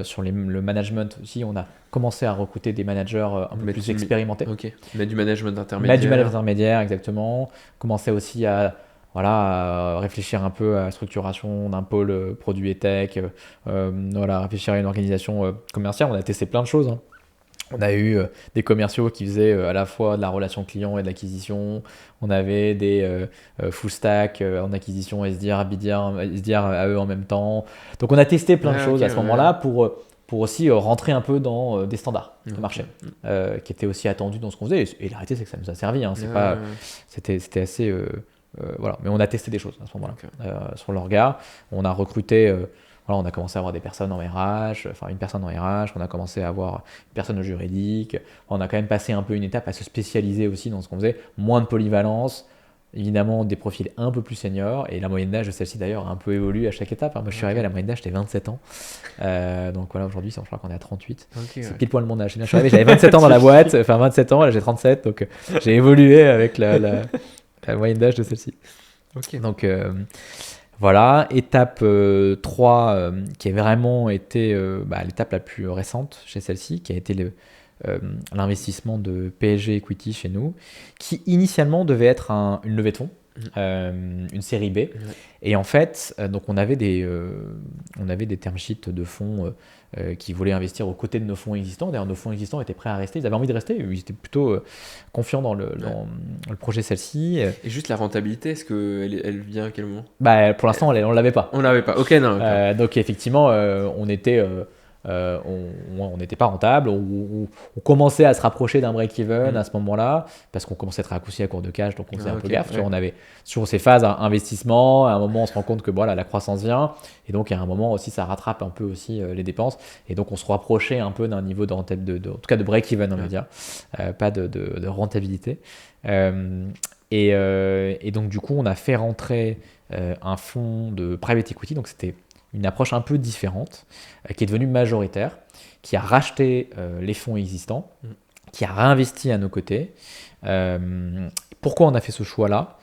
sur le management aussi, on a commencé à recruter des managers un peu plus expérimentés. Ok. Mais du management Mettre intermédiaire. du management intermédiaire, exactement. Commencer aussi à réfléchir un peu à la structuration d'un pôle produit et tech, réfléchir à une organisation commerciale. On a testé plein de choses, hein. On a eu des commerciaux qui faisaient à la fois de la relation client et de l'acquisition. On avait des full stack en acquisition, SDR, BDR, SDR à eux en même temps. Donc on a testé plein de choses à ce moment-là pour aussi rentrer un peu dans des standards de marché qui étaient aussi attendus dans ce qu'on faisait. Et la réalité, c'est que ça nous a servi, hein. C'était assez... voilà. Mais on a testé des choses à ce moment-là. Sur l'orga, on a recruté... on a commencé à avoir des personnes en RH, enfin une personne en RH, on a commencé à avoir une personne au juridique, on a quand même passé un peu une étape à se spécialiser aussi dans ce qu'on faisait, moins de polyvalence, évidemment des profils un peu plus seniors, et la moyenne d'âge de celle-ci d'ailleurs a un peu évolué à chaque étape. Moi je suis arrivé à la moyenne d'âge, j'étais 27 ans, donc voilà, aujourd'hui je crois qu'on est à 38, c'est pile poil mon âge. Je suis arrivé, j'avais 27 ans dans la boîte, enfin 27 ans, là j'ai 37, donc j'ai évolué avec la moyenne d'âge de celle-ci. Donc voilà, étape 3 qui a vraiment été l'étape la plus récente chez celle-ci, qui a été l'investissement de PSG Equity chez nous, qui initialement devait être une levée de fonds, une série B. Et en fait, donc on avait des term sheets de fonds qui voulaient investir aux côtés de nos fonds existants. D'ailleurs, nos fonds existants étaient prêts à rester, ils avaient envie de rester, ils étaient plutôt confiants dans le projet celle-ci. Et juste la rentabilité, est-ce qu'elle vient à quel moment? Pour l'instant, on ne l'avait pas. On l'avait pas, ok, non. Donc effectivement, on n'était pas rentable, on commençait à se rapprocher d'un break-even à ce moment-là, parce qu'on commençait à être aussi à court de cash, donc on faisait un peu gaffe. On avait sur ces phases investissement, à un moment on se rend compte que la croissance vient, et donc à un moment aussi ça rattrape un peu aussi les dépenses, et donc on se rapprochait un peu d'un niveau de rentabilité, en tout cas de break-even on va dire, pas de rentabilité. Et donc du coup on a fait rentrer un fonds de private equity, donc c'était une approche un peu différente, qui est devenue majoritaire, qui a racheté les fonds existants, qui a réinvesti à nos côtés. Pourquoi on a fait ce choix-là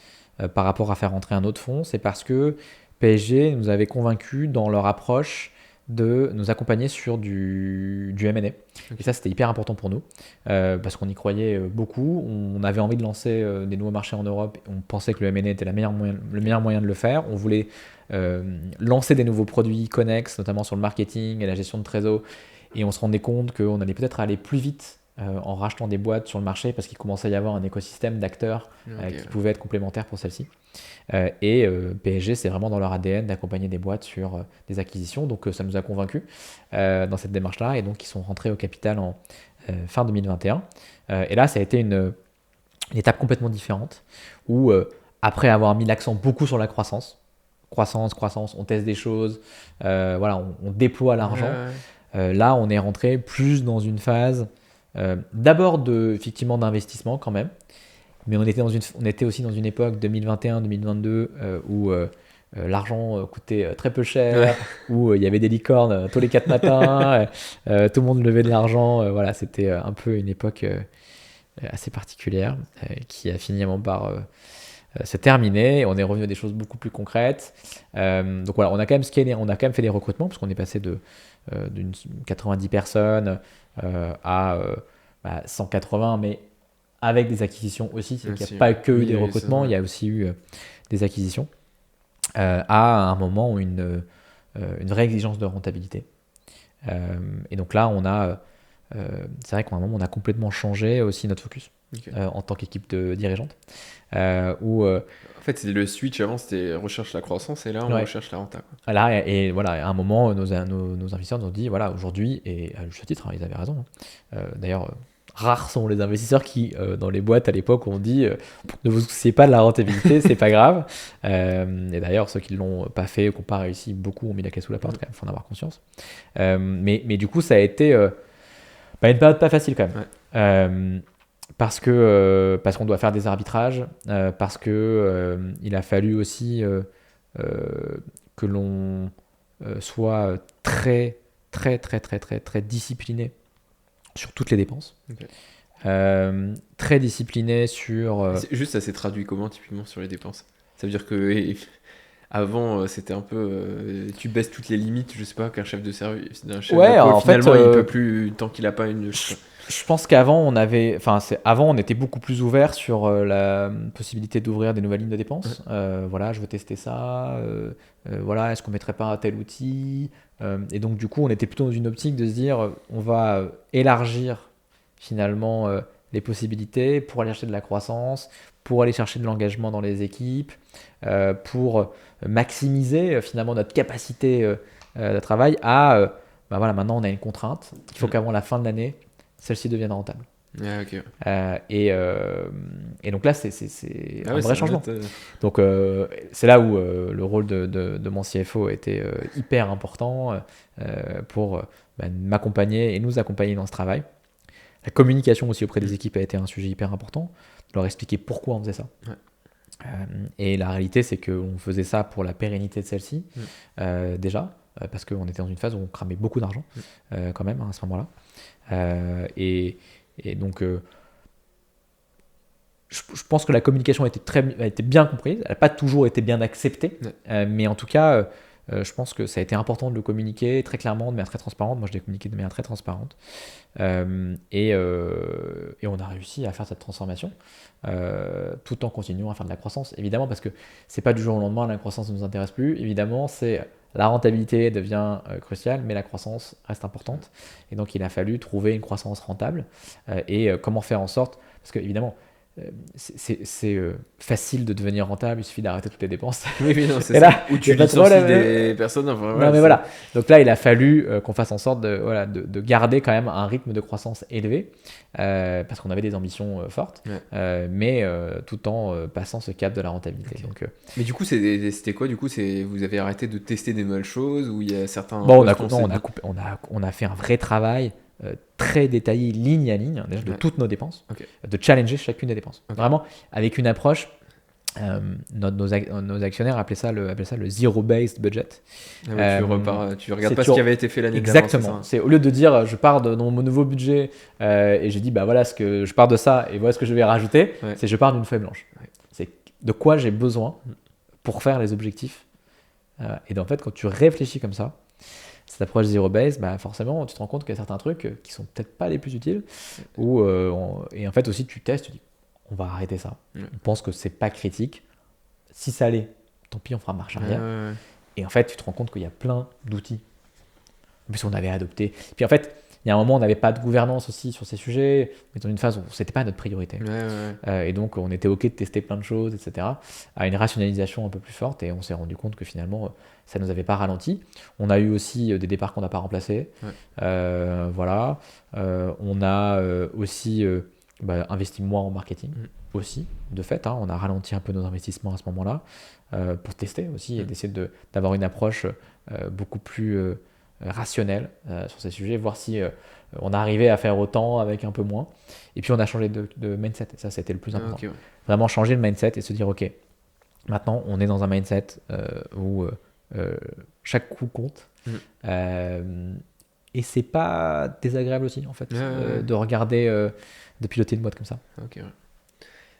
par rapport à faire rentrer un autre fonds? C'est parce que PSG nous avait convaincus dans leur approche de nous accompagner sur du M&A. Et ça, c'était hyper important pour nous, parce qu'on y croyait beaucoup. On avait envie de lancer des nouveaux marchés en Europe. On pensait que le M&A était le meilleur moyen de le faire. On voulait lancer des nouveaux produits connexes, notamment sur le marketing et la gestion de trésor. Et on se rendait compte qu'on allait peut-être aller plus vite en rachetant des boîtes sur le marché, parce qu'il commençait à y avoir un écosystème d'acteurs qui pouvaient être complémentaires pour celle-ci. PSG, c'est vraiment dans leur ADN d'accompagner des boîtes sur des acquisitions, donc ça nous a convaincus dans cette démarche-là, et donc ils sont rentrés au capital en fin 2021. Et là, ça a été une étape complètement différente, où après avoir mis l'accent beaucoup sur la croissance, on teste des choses, on déploie l'argent. Là, on est rentré plus dans une phase d'abord effectivement d'investissement quand même, mais on était aussi dans une époque 2021-2022 où l'argent coûtait très peu cher, où il y avait des licornes tous les 4 matins, tout le monde levait de l'argent. C'était un peu une époque assez particulière qui a fini par se terminer. On est revenu à des choses beaucoup plus concrètes. Donc voilà, on a quand même scalé, on a quand même fait des recrutements, parce qu'on est passé d'une 90 personnes à 180, mais avec des acquisitions aussi. Il n'y a pas que eu des recrutements, il y a aussi eu des acquisitions, à un moment où une vraie exigence de rentabilité. Et donc là, on a c'est vrai qu'à un moment, on a complètement changé aussi notre focus en tant qu'équipe dirigeante. En fait, c'est le switch avant, c'était recherche la croissance et là, on recherche la renta. Là, et voilà, à un moment, nos investisseurs nous ont dit, voilà, aujourd'hui, et à juste titre, ils avaient raison. D'ailleurs, rares sont les investisseurs qui, dans les boîtes à l'époque, ont dit ne vous souciez pas de la rentabilité, c'est pas grave. Et d'ailleurs, ceux qui l'ont pas fait ou qui n'ont pas réussi, beaucoup ont mis la clé sous la porte, quand même, faut en avoir conscience. Mais du coup, ça a été une période pas facile quand même. Parce qu'on doit faire des arbitrages, parce que il a fallu aussi que l'on soit très, très, très, très, très, très discipliné sur toutes les dépenses. Très discipliné sur... Juste, ça s'est traduit comment typiquement sur les dépenses? Ça veut dire que avant, c'était un peu... tu baisses toutes les limites, je sais pas, qu'un chef de service, d'un chef de pôle, finalement, il peut plus, tant qu'il a pas une... Je pense qu'avant, avant, on était beaucoup plus ouvert sur la possibilité d'ouvrir des nouvelles lignes de dépenses. Voilà, je veux tester ça. Voilà, est-ce qu'on mettrait pas un tel outil? Et donc, du coup, on était plutôt dans une optique de se dire, on va élargir finalement les possibilités pour aller chercher de la croissance, pour aller chercher de l'engagement dans les équipes, pour maximiser finalement notre capacité de travail à, voilà, maintenant on a une contrainte. Il faut qu'avant la fin de l'année, celle-ci devienne rentable. Et donc là, c'est un vrai changement. Donc c'est là où le rôle de mon CFO a été hyper important pour m'accompagner et nous accompagner dans ce travail. La communication aussi auprès des équipes a été un sujet hyper important. De leur expliquer pourquoi on faisait ça. Et la réalité, c'est qu'on faisait ça pour la pérennité de celle-ci, déjà, parce qu'on était dans une phase où on cramait beaucoup d'argent, quand même, à ce moment-là. Et donc, je pense que la communication a été bien comprise. Elle n'a pas toujours été bien acceptée, mais en tout cas, je pense que ça a été important de le communiquer très clairement, de manière très transparente. Moi, je l'ai communiqué de manière très transparente. Et on a réussi à faire cette transformation tout en continuant à faire de la croissance, évidemment, parce que c'est pas du jour au lendemain, la croissance ne nous intéresse plus. Évidemment, la rentabilité devient cruciale, mais la croissance reste importante. Et donc, il a fallu trouver une croissance rentable et comment faire en sorte, parce que évidemment, c'est facile de devenir rentable, il suffit d'arrêter toutes les dépenses. Oui, non, c'est ça. Ou tu licencies des personnes. Enfin, non, mais voilà. Donc là, il a fallu qu'on fasse en sorte de garder quand même un rythme de croissance élevé, parce qu'on avait des ambitions fortes, mais tout en passant ce cap de la rentabilité. Donc, mais du coup, c'était quoi? Du coup, vous avez arrêté de tester des nouvelles choses, ou il y a certains... Bon, on a fait un vrai travail très détaillé, ligne à ligne, déjà, de toutes nos dépenses, de challenger chacune des dépenses. Vraiment, avec une approche, nos actionnaires appelaient ça le zero-based budget. Tu regardes pas ce qui avait été fait l'année d'avant. Exactement. C'est au lieu de dire je pars dans mon nouveau budget et je dis voilà je pars de ça et voilà ce que je vais rajouter, c'est je pars d'une feuille blanche. C'est de quoi j'ai besoin pour faire les objectifs. Et donc, en fait, quand tu réfléchis comme ça, cette approche zero-base, forcément, tu te rends compte qu'il y a certains trucs qui sont peut-être pas les plus utiles. Et en fait, aussi, tu testes, tu dis, on va arrêter ça. On pense que c'est pas critique. Si ça l'est, tant pis, on fera marche arrière. Et en fait, tu te rends compte qu'il y a plein d'outils. En plus, on avait adopté. Puis en fait, il y a un moment, on n'avait pas de gouvernance aussi sur ces sujets. On était dans une phase où c'était pas notre priorité. Et donc, on était OK de tester plein de choses, etc. À une rationalisation un peu plus forte. Et on s'est rendu compte que finalement, ça ne nous avait pas ralenti. On a eu aussi des départs qu'on n'a pas remplacés. Voilà. On a aussi investi moins en marketing. Aussi, de fait. On a ralenti un peu nos investissements à ce moment-là pour tester aussi et d'essayer d'avoir une approche beaucoup plus rationnelle sur ces sujets, voir si on arrivait à faire autant avec un peu moins. Et puis on a changé de mindset, et ça c'était le plus important. Vraiment changer le mindset et se dire ok, maintenant on est dans un mindset où chaque coup compte. Et c'est pas désagréable aussi en fait de regarder, de piloter une boîte comme ça.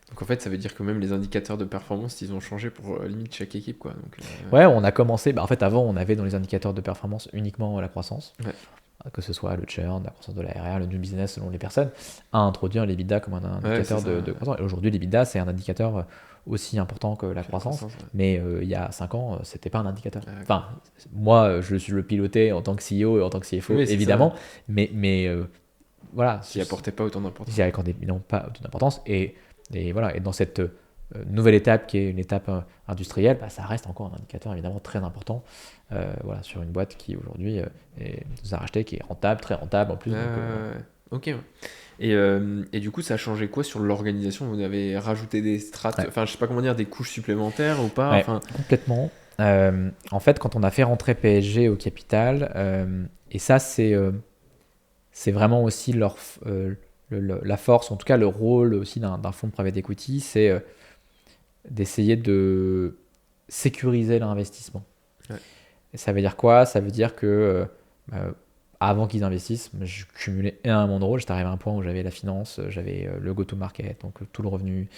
Donc en fait, ça veut dire que même les indicateurs de performance, ils ont changé pour limite chaque équipe, quoi. Donc, on a commencé. En fait, avant, on avait dans les indicateurs de performance uniquement la croissance, que ce soit le churn, la croissance de la RR, le new business selon les personnes, à introduire l'EBITDA comme un indicateur de croissance. Et aujourd'hui, l'EBITDA, c'est un indicateur aussi important que la croissance. Mais il y a 5 ans, c'était pas un indicateur. Moi, je le pilotais en tant que CEO et en tant que CFO, évidemment, mais voilà, Qui apportait pas autant d'importance. j'y accordais évidemment pas d'importance. Et voilà, et dans cette nouvelle étape qui est une étape industrielle, ça reste encore un indicateur évidemment très important voilà, sur une boîte qui aujourd'hui nous a racheté, qui est rentable, très rentable en plus. Donc, Ok. Ouais. Et du coup, ça a changé quoi sur l'organisation? Vous avez rajouté des strates, Ouais. enfin, je sais pas comment dire, des couches supplémentaires ou pas? ouais, Enfin, complètement. En fait, quand on a fait rentrer PSG au capital, et ça c'est vraiment aussi la force, en tout cas le rôle aussi d'un fonds de private equity, c'est d'essayer de sécuriser l'investissement. Ouais. Et ça veut dire quoi? Ça veut dire que avant qu'ils investissent, je cumulais énormément de rôles. J'étais arrivé à un point où j'avais la finance, j'avais le go-to-market, donc tout le revenu,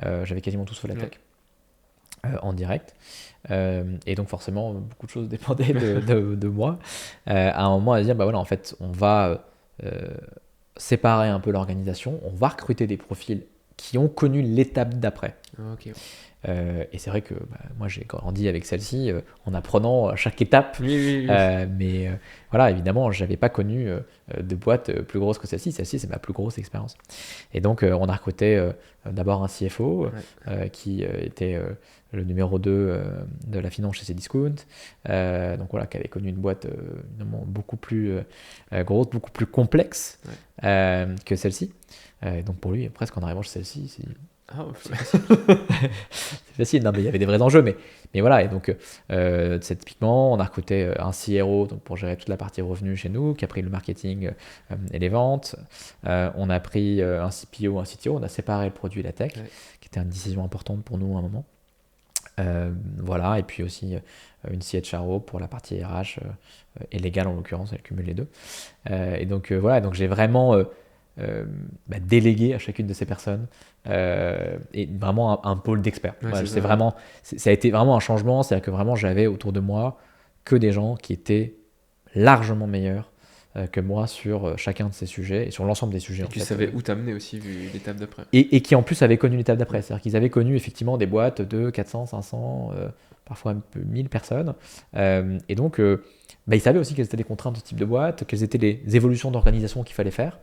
j'avais quasiment tout sauf la tech en direct. Et donc forcément, beaucoup de choses dépendaient de moi. À un moment, à dire, voilà, en fait, on va séparer un peu l'organisation, on va recruter des profils qui ont connu l'étape d'après. ok. Et c'est vrai que moi j'ai grandi avec celle-ci en apprenant à chaque étape. Oui. Mais voilà, évidemment, j'avais pas connu de boîte plus grosse que celle-ci. Celle-ci, c'est ma plus grosse expérience. Et donc, on a recruté d'abord un CFO qui était le numéro 2 de la finance chez Cdiscount. Donc voilà, qui avait connu une boîte évidemment beaucoup plus grosse, beaucoup plus complexe que celle-ci. Et donc pour lui, presque en arrivant chez celle-ci, c'est facile. Non, mais il y avait des vrais enjeux, mais voilà. Et donc, typiquement, on a recruté un CRO donc pour gérer toute la partie revenus chez nous, qui a pris le marketing et les ventes. On a pris un CPO, un CTO. On a séparé le produit et la tech, qui était une décision importante pour nous à un moment. Voilà. Et puis aussi une CHRO pour la partie RH et légale en l'occurrence. Elle cumule les deux. Et donc, voilà. Donc, j'ai vraiment délégué à chacune de ces personnes et vraiment un pôle d'experts. Voilà, ça a été vraiment un changement, c'est-à-dire que vraiment j'avais autour de moi que des gens qui étaient largement meilleurs que moi sur chacun de ces sujets et sur l'ensemble des sujets. Et tu savais où t'amener aussi vu l'étape d'après. Et qui en plus avaient connu l'étape d'après, c'est-à-dire qu'ils avaient connu effectivement des boîtes de 400, 500, parfois un peu 1000 personnes. Et donc ils savaient aussi quelles étaient les contraintes de ce type de boîte, quelles étaient les évolutions d'organisation qu'il fallait faire.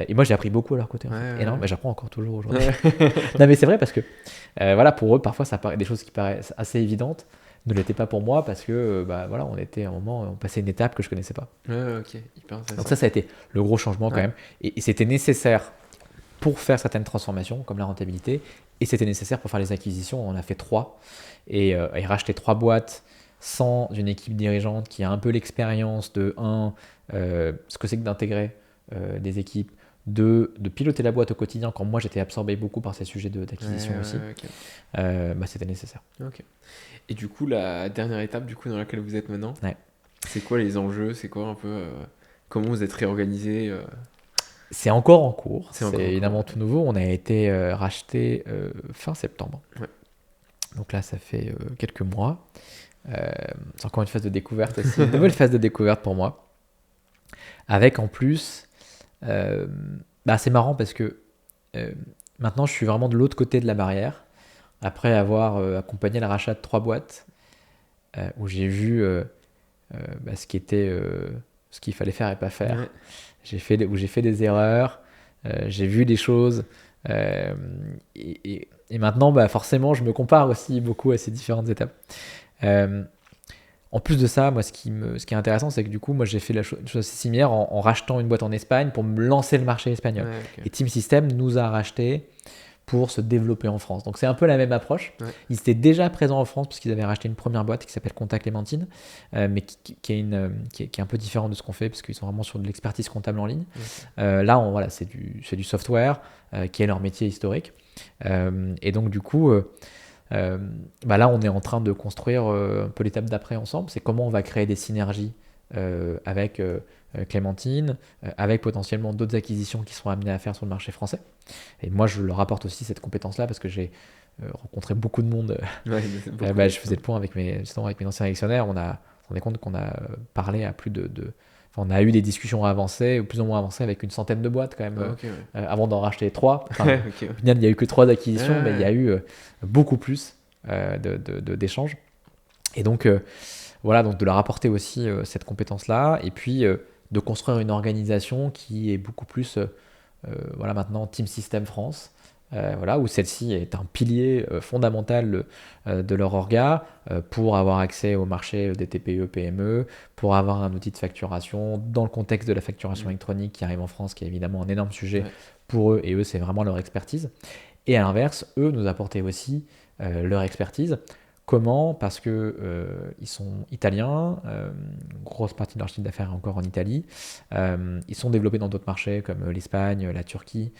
Et moi, j'ai appris beaucoup à leur côté. En fait. Énorme, mais j'apprends encore toujours aujourd'hui. Non, mais c'est vrai parce que voilà, pour eux, parfois, ça paraît des choses qui paraissent assez évidentes, ne l'étaient pas pour moi parce que voilà, on était à un moment, on passait une étape que je connaissais pas. Ok, hyper intéressant. Donc ça a été le gros changement quand même. Et c'était nécessaire pour faire certaines transformations, comme la rentabilité, et c'était nécessaire pour faire les acquisitions. On a fait 3 et racheter 3 boîtes sans une équipe dirigeante qui a un peu l'expérience de ce que c'est que d'intégrer des équipes, de piloter la boîte au quotidien quand moi j'étais absorbé beaucoup par ces sujets d'acquisition aussi. C'était nécessaire. Ok. Et du coup, la dernière étape dans laquelle vous êtes maintenant, c'est quoi les enjeux? C'est quoi un peu comment vous êtes réorganisé? C'est encore en cours. C'est évidemment tout nouveau. On a été racheté fin septembre. Donc là, ça fait quelques mois. C'est encore une phase de découverte, une nouvelle phase de découverte pour moi. Avec en plus, c'est marrant parce que maintenant je suis vraiment de l'autre côté de la barrière. Après avoir accompagné le rachat de 3 boîtes, où j'ai vu ce qu'il fallait faire et pas faire. Où j'ai fait des erreurs, j'ai vu des choses. Et maintenant, forcément, je me compare aussi beaucoup à ces différentes étapes. En plus de ça, moi, ce qui est intéressant, c'est que du coup, moi, j'ai fait une chose assez similaire en rachetant une boîte en Espagne pour me lancer le marché espagnol. Et Team System nous a racheté pour se développer en France. Donc, c'est un peu la même approche. Ils étaient déjà présents en France parce qu'ils avaient racheté une première boîte qui s'appelle Contact Clémentine, mais qui est un peu différente de ce qu'on fait parce qu'ils sont vraiment sur de l'expertise comptable en ligne. Là, c'est du software qui est leur métier historique. Et donc, du coup... là, on est en train de construire un peu l'étape d'après ensemble. C'est comment on va créer des synergies avec Clémentine, avec potentiellement d'autres acquisitions qui seront amenées à faire sur le marché français. Et moi, je leur apporte aussi cette compétence-là parce que j'ai rencontré beaucoup de monde. Je faisais le point avec mes anciens actionnaires. On est compte qu'on a parlé à plus on a eu des discussions avancées, ou plus ou moins avancées, avec une centaine de boîtes quand même, avant d'en racheter 3. Au final, il n'y a eu que 3 acquisitions, mais il y a eu beaucoup plus d'échanges. Et donc, donc de leur apporter aussi cette compétence-là. Et puis, de construire une organisation qui est beaucoup plus, voilà, maintenant Team System France, voilà, où celle-ci est un pilier fondamental de leur orga pour avoir accès au marché des TPE, PME, pour avoir un outil de facturation dans le contexte de la facturation électronique qui arrive en France, qui est évidemment un énorme sujet pour eux, et eux, c'est vraiment leur expertise. Et à l'inverse, eux nous apportaient aussi leur expertise. Comment? Parce que ils sont italiens, grosse partie de leur chiffre d'affaires est encore en Italie. Ils sont développés dans d'autres marchés comme l'Espagne, la Turquie.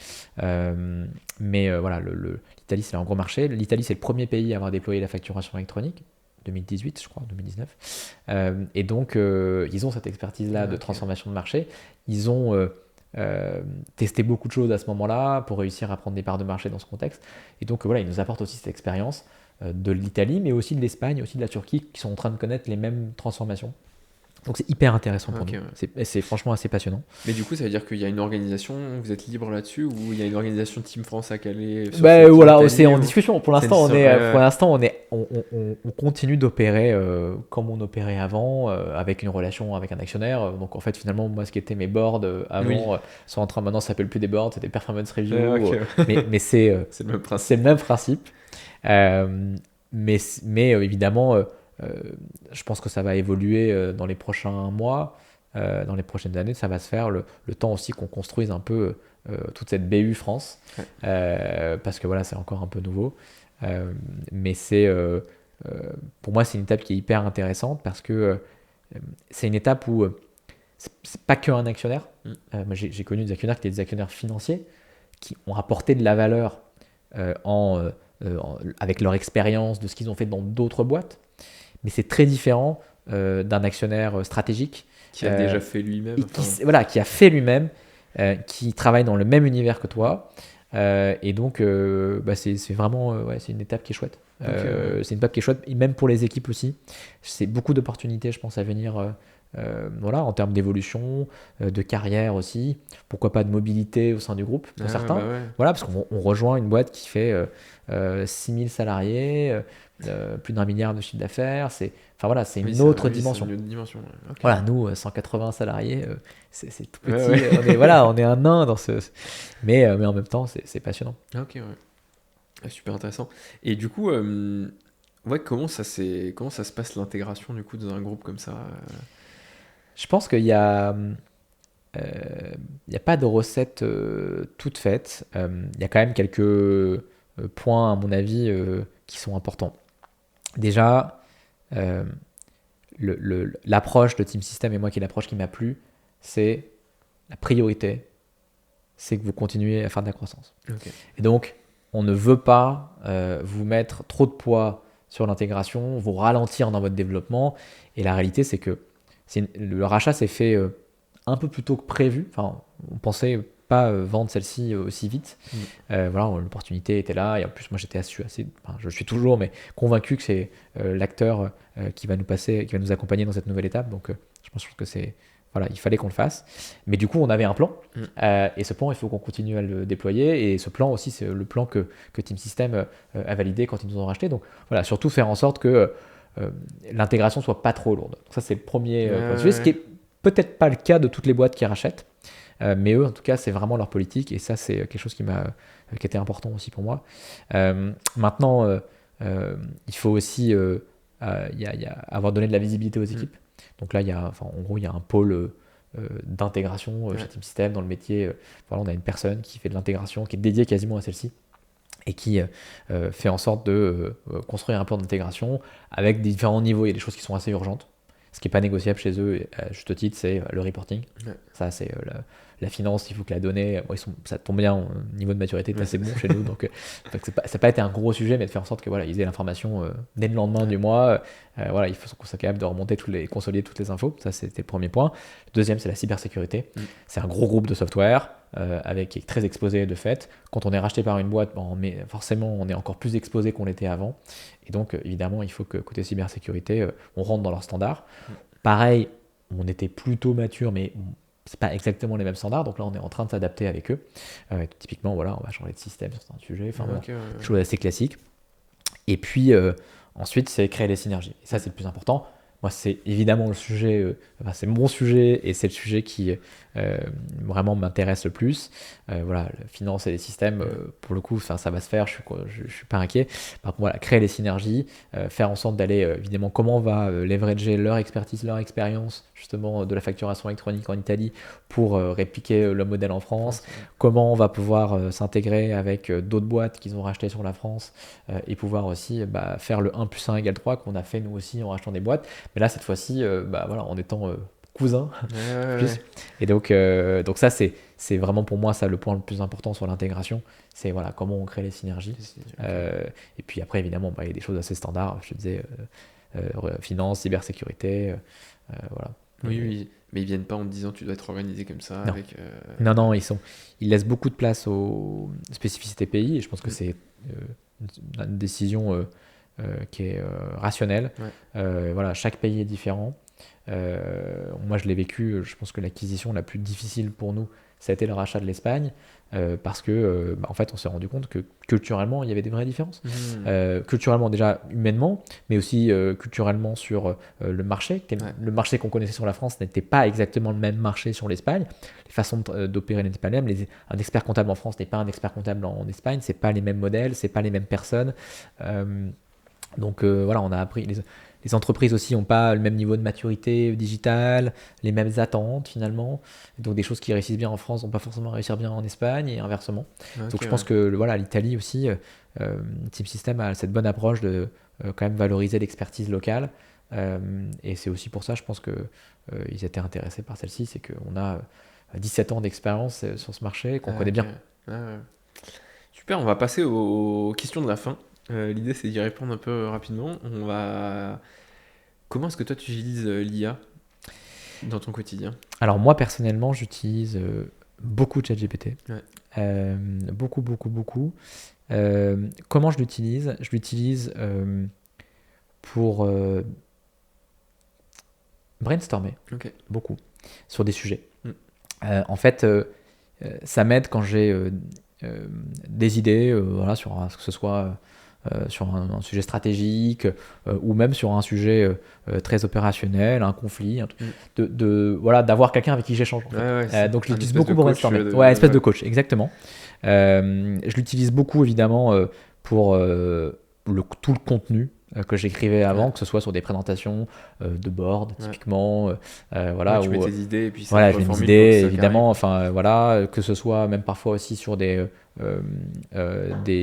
Mais voilà, l'Italie c'est un gros marché. L'Italie c'est le premier pays à avoir déployé la facturation électronique. 2018, je crois, 2019. Et donc, ils ont cette expertise-là de transformation de marché. Ils ont testé beaucoup de choses à ce moment-là pour réussir à prendre des parts de marché dans ce contexte. Et donc, voilà, ils nous apportent aussi cette expérience de l'Italie, mais aussi de l'Espagne, aussi de la Turquie, qui sont en train de connaître les mêmes transformations. Donc c'est hyper intéressant pour nous. Ouais. C'est franchement assez passionnant. Mais du coup, ça veut dire qu'il y a une organisation, vous êtes libre là-dessus, ou il y a une organisation Team France à caler sur voilà, c'est en discussion. Pour l'instant, on continue d'opérer comme on opérait avant, avec une relation avec un actionnaire. Donc en fait, finalement, moi, ce qui était mes boards avant sont en train, maintenant, ça s'appelle plus des boards, c'est des performance review. Mais c'est le même principe. Mais évidemment, je pense que ça va évoluer dans les prochains mois, dans les prochaines années. Ça va se faire le temps aussi qu'on construise un peu toute cette BU France, parce que voilà, c'est encore un peu nouveau. Mais pour moi, c'est une étape qui est hyper intéressante parce que c'est une étape où c'est pas qu'un actionnaire. Moi, j'ai connu des actionnaires qui étaient des actionnaires financiers qui ont apporté de la valeur avec leur expérience de ce qu'ils ont fait dans d'autres boîtes, mais c'est très différent d'un actionnaire stratégique qui a déjà fait lui-même, qui a fait lui-même, qui travaille dans le même univers que toi, et donc c'est vraiment c'est une étape qui est chouette. C'est une étape qui est chouette, et même pour les équipes aussi. C'est beaucoup d'opportunités, je pense, à venir. Voilà, en termes d'évolution, de carrière aussi, pourquoi pas de mobilité au sein du groupe pour certains. Voilà, parce qu'on rejoint une boîte qui fait 6000 salariés, plus d'1 milliard de chiffre d'affaires. C'est une autre dimension. C'est une autre dimension. Voilà, nous, 180 salariés, c'est tout petit. On est un nain dans ce. Mais en même temps, c'est passionnant. Ok, ouais. Super intéressant. Et du coup, comment ça se passe l'intégration du coup dans un groupe comme ça Je pense qu'il y a pas de recette toute faite. Il y a quand même quelques points, à mon avis, qui sont importants. Déjà, l'approche de Team System, et moi qui est l'approche qui m'a plu, c'est la priorité, c'est que vous continuez à faire de la croissance. Et donc, on ne veut pas vous mettre trop de poids sur l'intégration, vous ralentir dans votre développement. Et la réalité, c'est que le rachat s'est fait un peu plus tôt que prévu. Enfin, on pensait pas vendre celle-ci aussi vite. Voilà, l'opportunité était là. Et en plus, moi, je suis toujours, mais convaincu que c'est l'acteur qui va nous accompagner dans cette nouvelle étape. Donc, je pense que il fallait qu'on le fasse. Mais du coup, on avait un plan. Et ce plan, il faut qu'on continue à le déployer. Et ce plan aussi, c'est le plan que Team System a validé quand ils nous ont racheté. Donc, voilà, surtout faire en sorte que l'intégration soit pas trop lourde. Donc ça, c'est le premier point de vue, ce qui est peut-être pas le cas de toutes les boîtes qui rachètent, mais eux, en tout cas, c'est vraiment leur politique, et ça, c'est quelque chose qui était important aussi pour moi. Maintenant, il faut aussi avoir donné de la visibilité aux équipes. Donc là, en gros, il y a un pôle d'intégration chez Team System dans le métier. On a une personne qui fait de l'intégration, qui est dédiée quasiment à celle-ci, et qui fait en sorte de construire un plan d'intégration avec différents niveaux. Il y a des choses qui sont assez urgentes. Ce qui n'est pas négociable chez eux, à juste titre, c'est le reporting. Ça, c'est la finance, il faut que la donnée... ça tombe bien, au niveau de maturité est assez bon chez nous. Donc, ça n'a pas été un gros sujet, mais de faire en sorte qu'ils aient l'information dès le lendemain du mois. Il faut qu'on soit capable de remonter consolider toutes les infos. Ça, c'était le premier point. Le deuxième, c'est la cybersécurité. C'est un gros groupe de software qui est très exposé de fait. Quand on est racheté par une boîte, forcément, on est encore plus exposé qu'on l'était avant. Et donc, évidemment, il faut que côté cybersécurité, on rentre dans leurs standards. Pareil, on était plutôt mature, mais c'est pas exactement les mêmes standards. Donc là, on est en train de s'adapter avec eux. Typiquement, on va changer de système sur un sujet. Chose assez classique. Et puis, ensuite, c'est créer les synergies. Et ça, c'est le plus important. moi, c'est évidemment le sujet, enfin, c'est mon sujet et c'est le sujet qui vraiment m'intéresse le plus. Voilà, la finance et les systèmes, pour le coup, ça va se faire, je suis pas inquiet. Par contre, voilà, créer les synergies, faire en sorte d'aller, évidemment, comment on va leverager leur expertise, leur expérience, justement, de la facturation électronique en Italie pour répliquer le modèle en France, comment on va pouvoir s'intégrer avec d'autres boîtes qu'ils ont rachetées sur la France et pouvoir aussi faire le 1 plus 1 égale 3 qu'on a fait nous aussi en rachetant des boîtes. Mais là, cette fois-ci, voilà, en étant cousins. Plus. Et donc ça, c'est vraiment pour moi ça le point le plus important sur l'intégration. C'est voilà, comment on crée les synergies. Et puis après, évidemment, il y a des choses assez standards. Je te disais, finance, cybersécurité. Voilà. Oui, mais ils viennent pas en te disant tu dois être organisé comme ça. Non. Avec, Non, ils laissent beaucoup de place aux spécificités pays. Et je pense que c'est une décision qui est rationnelle. Voilà, chaque pays est différent. Moi, je l'ai vécu. Je pense que l'acquisition la plus difficile pour nous, ça a été le rachat de l'Espagne, parce que, en fait, on s'est rendu compte que culturellement, il y avait des vraies différences. Culturellement, déjà humainement, mais aussi culturellement sur le marché. Le marché qu'on connaissait sur la France n'était pas exactement le même marché sur l'Espagne. Les façons d'opérer n'étaient pas les mêmes. Un expert comptable en France n'est pas un expert comptable en Espagne. C'est pas les mêmes modèles, c'est pas les mêmes personnes. Donc voilà, on a appris. Les entreprises aussi n'ont pas le même niveau de maturité digitale, les mêmes attentes finalement. Donc des choses qui réussissent bien en France vont pas forcément réussir bien en Espagne et inversement. Donc je pense que voilà, l'Italie aussi, Team System a cette bonne approche de quand même valoriser l'expertise locale. Et c'est aussi pour ça, je pense qu'ils étaient intéressés par celle-ci, c'est qu'on a 17 ans d'expérience sur ce marché qu'on connaît bien. Super, on va passer aux questions de la fin. L'idée, c'est d'y répondre un peu rapidement. Comment est-ce que toi, tu utilises l'IA dans ton quotidien? Alors moi, personnellement, j'utilise beaucoup ChatGPT. Beaucoup. Comment je l'utilise? Je l'utilise pour brainstormer, beaucoup, sur des sujets. En fait, ça m'aide quand j'ai des idées, voilà, que ce soit sur un sujet stratégique ou même sur un sujet très opérationnel, un conflit, voilà, d'avoir quelqu'un avec qui j'échange. En fait. Donc je l'utilise beaucoup pour brainstormer. Espèce de coach, exactement. Je l'utilise beaucoup évidemment pour tout le contenu que j'écrivais avant, que ce soit sur des présentations de board typiquement, voilà, tu mets tes idées et puis ça voilà, je mets mes idées évidemment, enfin voilà, que ce soit même parfois aussi sur des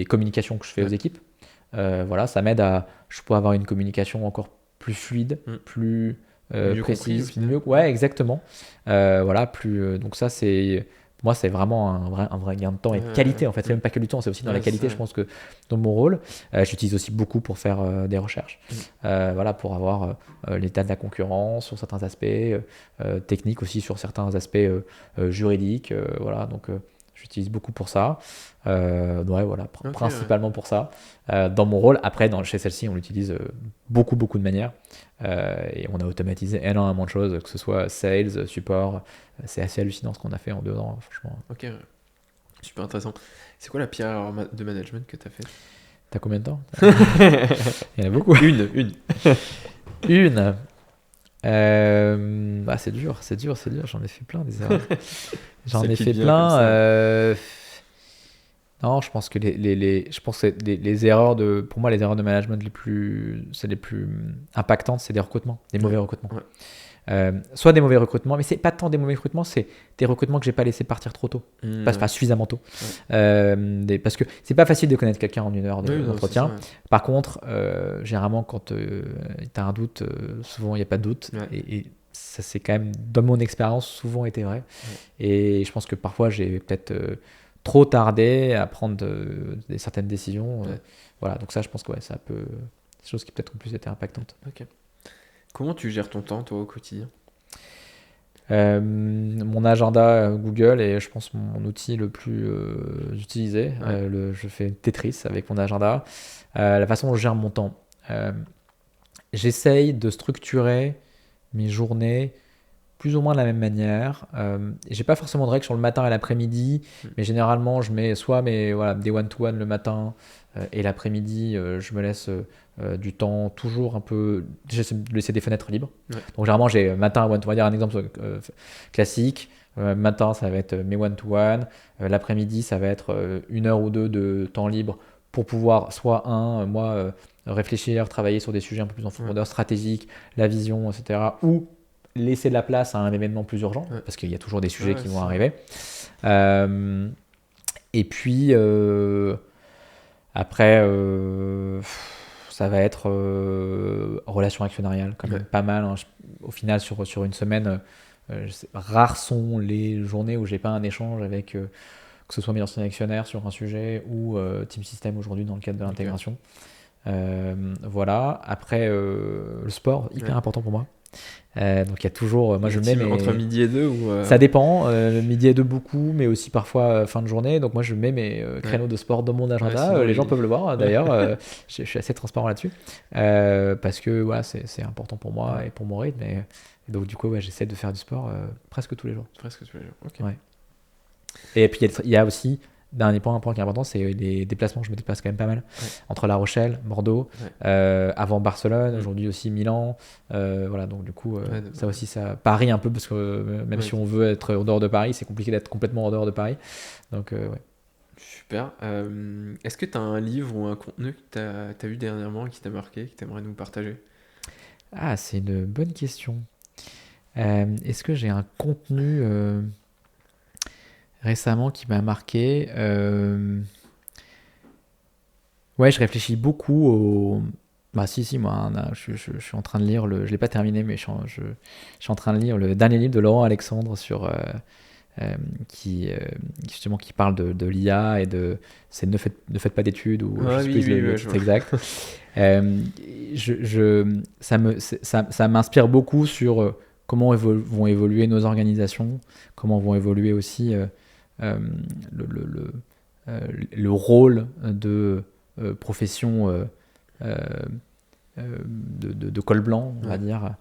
communications que je fais aux équipes. Voilà, ça m'aide je peux avoir une communication encore plus fluide, plus précise, mieux. Ouais, exactement. Voilà, donc ça c'est. Pour moi, c'est vraiment un vrai gain de temps et de qualité. En fait, c'est même pas que du temps, c'est aussi dans la qualité. Je pense que dans mon rôle, j'utilise aussi beaucoup pour faire des recherches. Voilà, pour avoir l'état de la concurrence sur certains aspects, techniques aussi sur certains aspects juridiques. Voilà, donc j'utilise beaucoup pour ça. Voilà, principalement pour ça. Dans mon rôle, après, chez celle-ci, on l'utilise beaucoup de manières. Et on a automatisé énormément de choses, que ce soit sales, support. C'est assez hallucinant ce qu'on a fait en 2 ans, franchement. Ok, super intéressant. C'est quoi la pire erreur de management que tu as fait? T'as combien de temps? Il y en a beaucoup. Une. C'est dur, j'en ai fait plein des erreurs. Non, je pense que les erreurs pour moi, les erreurs de management les plus impactantes, c'est des recrutements, des mauvais recrutements. Soit des mauvais recrutements, mais c'est pas tant des mauvais recrutements, c'est des recrutements que j'ai pas laissé partir trop tôt, pas suffisamment tôt. Parce que c'est pas facile de connaître quelqu'un en 1 heure d'entretien. Par contre, généralement, quand tu as un doute, souvent il n'y a pas de doute. Et ça, c'est quand même, dans mon expérience, souvent été vrai. Et je pense que parfois, j'ai peut-être trop tardé à prendre certaines décisions. Voilà, donc ça, je pense que c'est un peu des choses qui peut-être ont plus été impactantes. Ok. Comment tu gères ton temps, toi, au quotidien? Mon agenda Google est, je pense, mon outil le plus utilisé. Je fais Tetris avec mon agenda. La façon dont je gère mon temps. J'essaye de structurer mes journées plus ou moins de la même manière. J'ai pas forcément de règles sur le matin et l'après-midi, mais généralement je mets soit des one-to-one le matin et l'après-midi je me laisse du temps toujours un peu. J'essaie de laisser des fenêtres libres. Ouais. Donc généralement, j'ai matin, on va dire un exemple classique. Matin, ça va être mes one-to-one. L'après-midi, ça va être 1 heure ou 2 de temps libre pour pouvoir soit réfléchir, travailler sur des sujets un peu plus en profondeur, stratégiques, la vision, etc. Ou laisser de la place à un événement plus urgent, parce qu'il y a toujours des sujets qui vont arriver. Et puis après, ça va être relation actionnariale, quand même pas mal. Hein. Au final, sur une semaine, rares sont les journées où j'ai pas un échange avec que ce soit mes anciens actionnaires sur un sujet ou Team System aujourd'hui dans le cadre de l'intégration. Voilà. Après, le sport, hyper important pour moi. Donc il y a toujours, moi je mets entre midi et 2 ou ça dépend, midi et 2 beaucoup, mais aussi parfois fin de journée. Donc moi je mets mes créneaux de sport dans mon agenda. Les gens peuvent le voir d'ailleurs. Je suis assez transparent là-dessus parce que c'est important pour moi et pour mon rythme. Et donc du coup j'essaie de faire du sport presque tous les jours. Ok. Ouais. Et puis il y a aussi un point qui est important, c'est les déplacements. Je me déplace quand même pas mal entre La Rochelle, Bordeaux, avant Barcelone, aujourd'hui aussi Milan. Voilà, donc du coup, ça aussi, ça Paris un peu, parce que même si on veut être en dehors de Paris, c'est compliqué d'être complètement en dehors de Paris. Donc, Super. Est-ce que tu as un livre ou un contenu que tu as vu dernièrement qui t'a marqué, que tu aimerais nous partager ? Ah, c'est une bonne question. Est-ce que j'ai un contenu récemment qui m'a marqué? Ouais, je réfléchis beaucoup au... Bah si, moi, je suis en train de lire, je l'ai pas terminé, mais je suis en train de lire le dernier livre de Laurent Alexandre sur... qui parle de l'IA et c'est ne faites pas d'études, ou je sais plus le titre exact. Ça m'inspire beaucoup sur comment vont évoluer nos organisations, comment vont évoluer aussi le rôle de profession de col blanc, on va dire.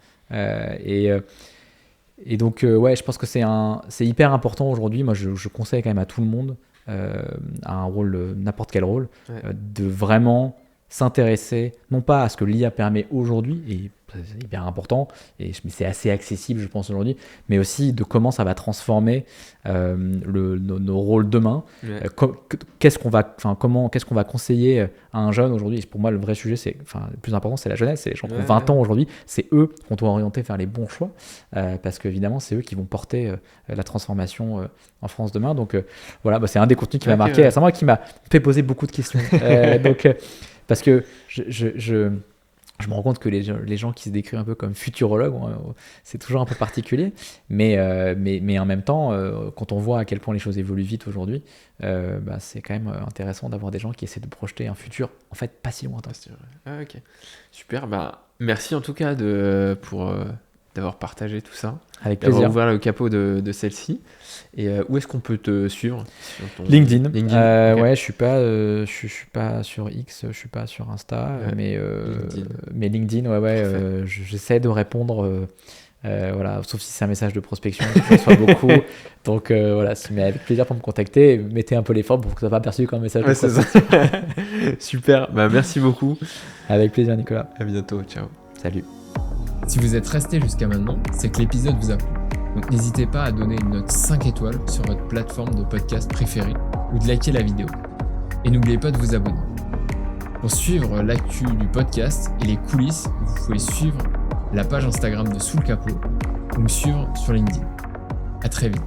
Et donc, je pense que c'est hyper important aujourd'hui. Moi, je conseille quand même à tout le monde, à un rôle, n'importe quel rôle, de vraiment s'intéresser, non pas à ce que l'IA permet aujourd'hui, et c'est hyper important, mais c'est assez accessible, je pense, aujourd'hui, mais aussi de comment ça va transformer nos rôles demain. Qu'est-ce qu'on va conseiller à un jeune aujourd'hui? Pour moi, le vrai sujet, le plus important, c'est la jeunesse. C'est les gens qui ont 20 ans aujourd'hui. C'est eux qu'on doit orienter vers les bons choix, parce qu'évidemment, c'est eux qui vont porter la transformation en France demain. Donc voilà, c'est un des contenus qui m'a marqué. C'est moi qui m'a fait poser beaucoup de questions. Parce que je me rends compte que les gens qui se décrivent un peu comme futurologues, c'est toujours un peu particulier, mais en même temps, quand on voit à quel point les choses évoluent vite aujourd'hui, c'est quand même intéressant d'avoir des gens qui essaient de projeter un futur en fait pas si lointain. Ok, super. Merci en tout cas d'avoir partagé tout ça. Avec plaisir. D'avoir ouvert le capot de celle-ci. Et où est-ce qu'on peut te suivre sur ton... LinkedIn. Ouais, je suis pas sur X, je suis pas sur Insta, mais LinkedIn, j'essaie de répondre. Voilà, sauf si c'est un message de prospection, je reçois beaucoup. Donc voilà, mais avec plaisir pour me contacter. Mettez un peu l'effort pour que ça soit pas perçu comme un message de prospection. Super. Merci beaucoup. Avec plaisir, Nicolas. À bientôt. Ciao. Salut. Si vous êtes resté jusqu'à maintenant, c'est que l'épisode vous a plu. Donc n'hésitez pas à donner une note 5 étoiles sur votre plateforme de podcast préférée ou de liker la vidéo. Et n'oubliez pas de vous abonner. Pour suivre l'actu du podcast et les coulisses, vous pouvez suivre la page Instagram de Sous le Capot ou me suivre sur LinkedIn. À très vite.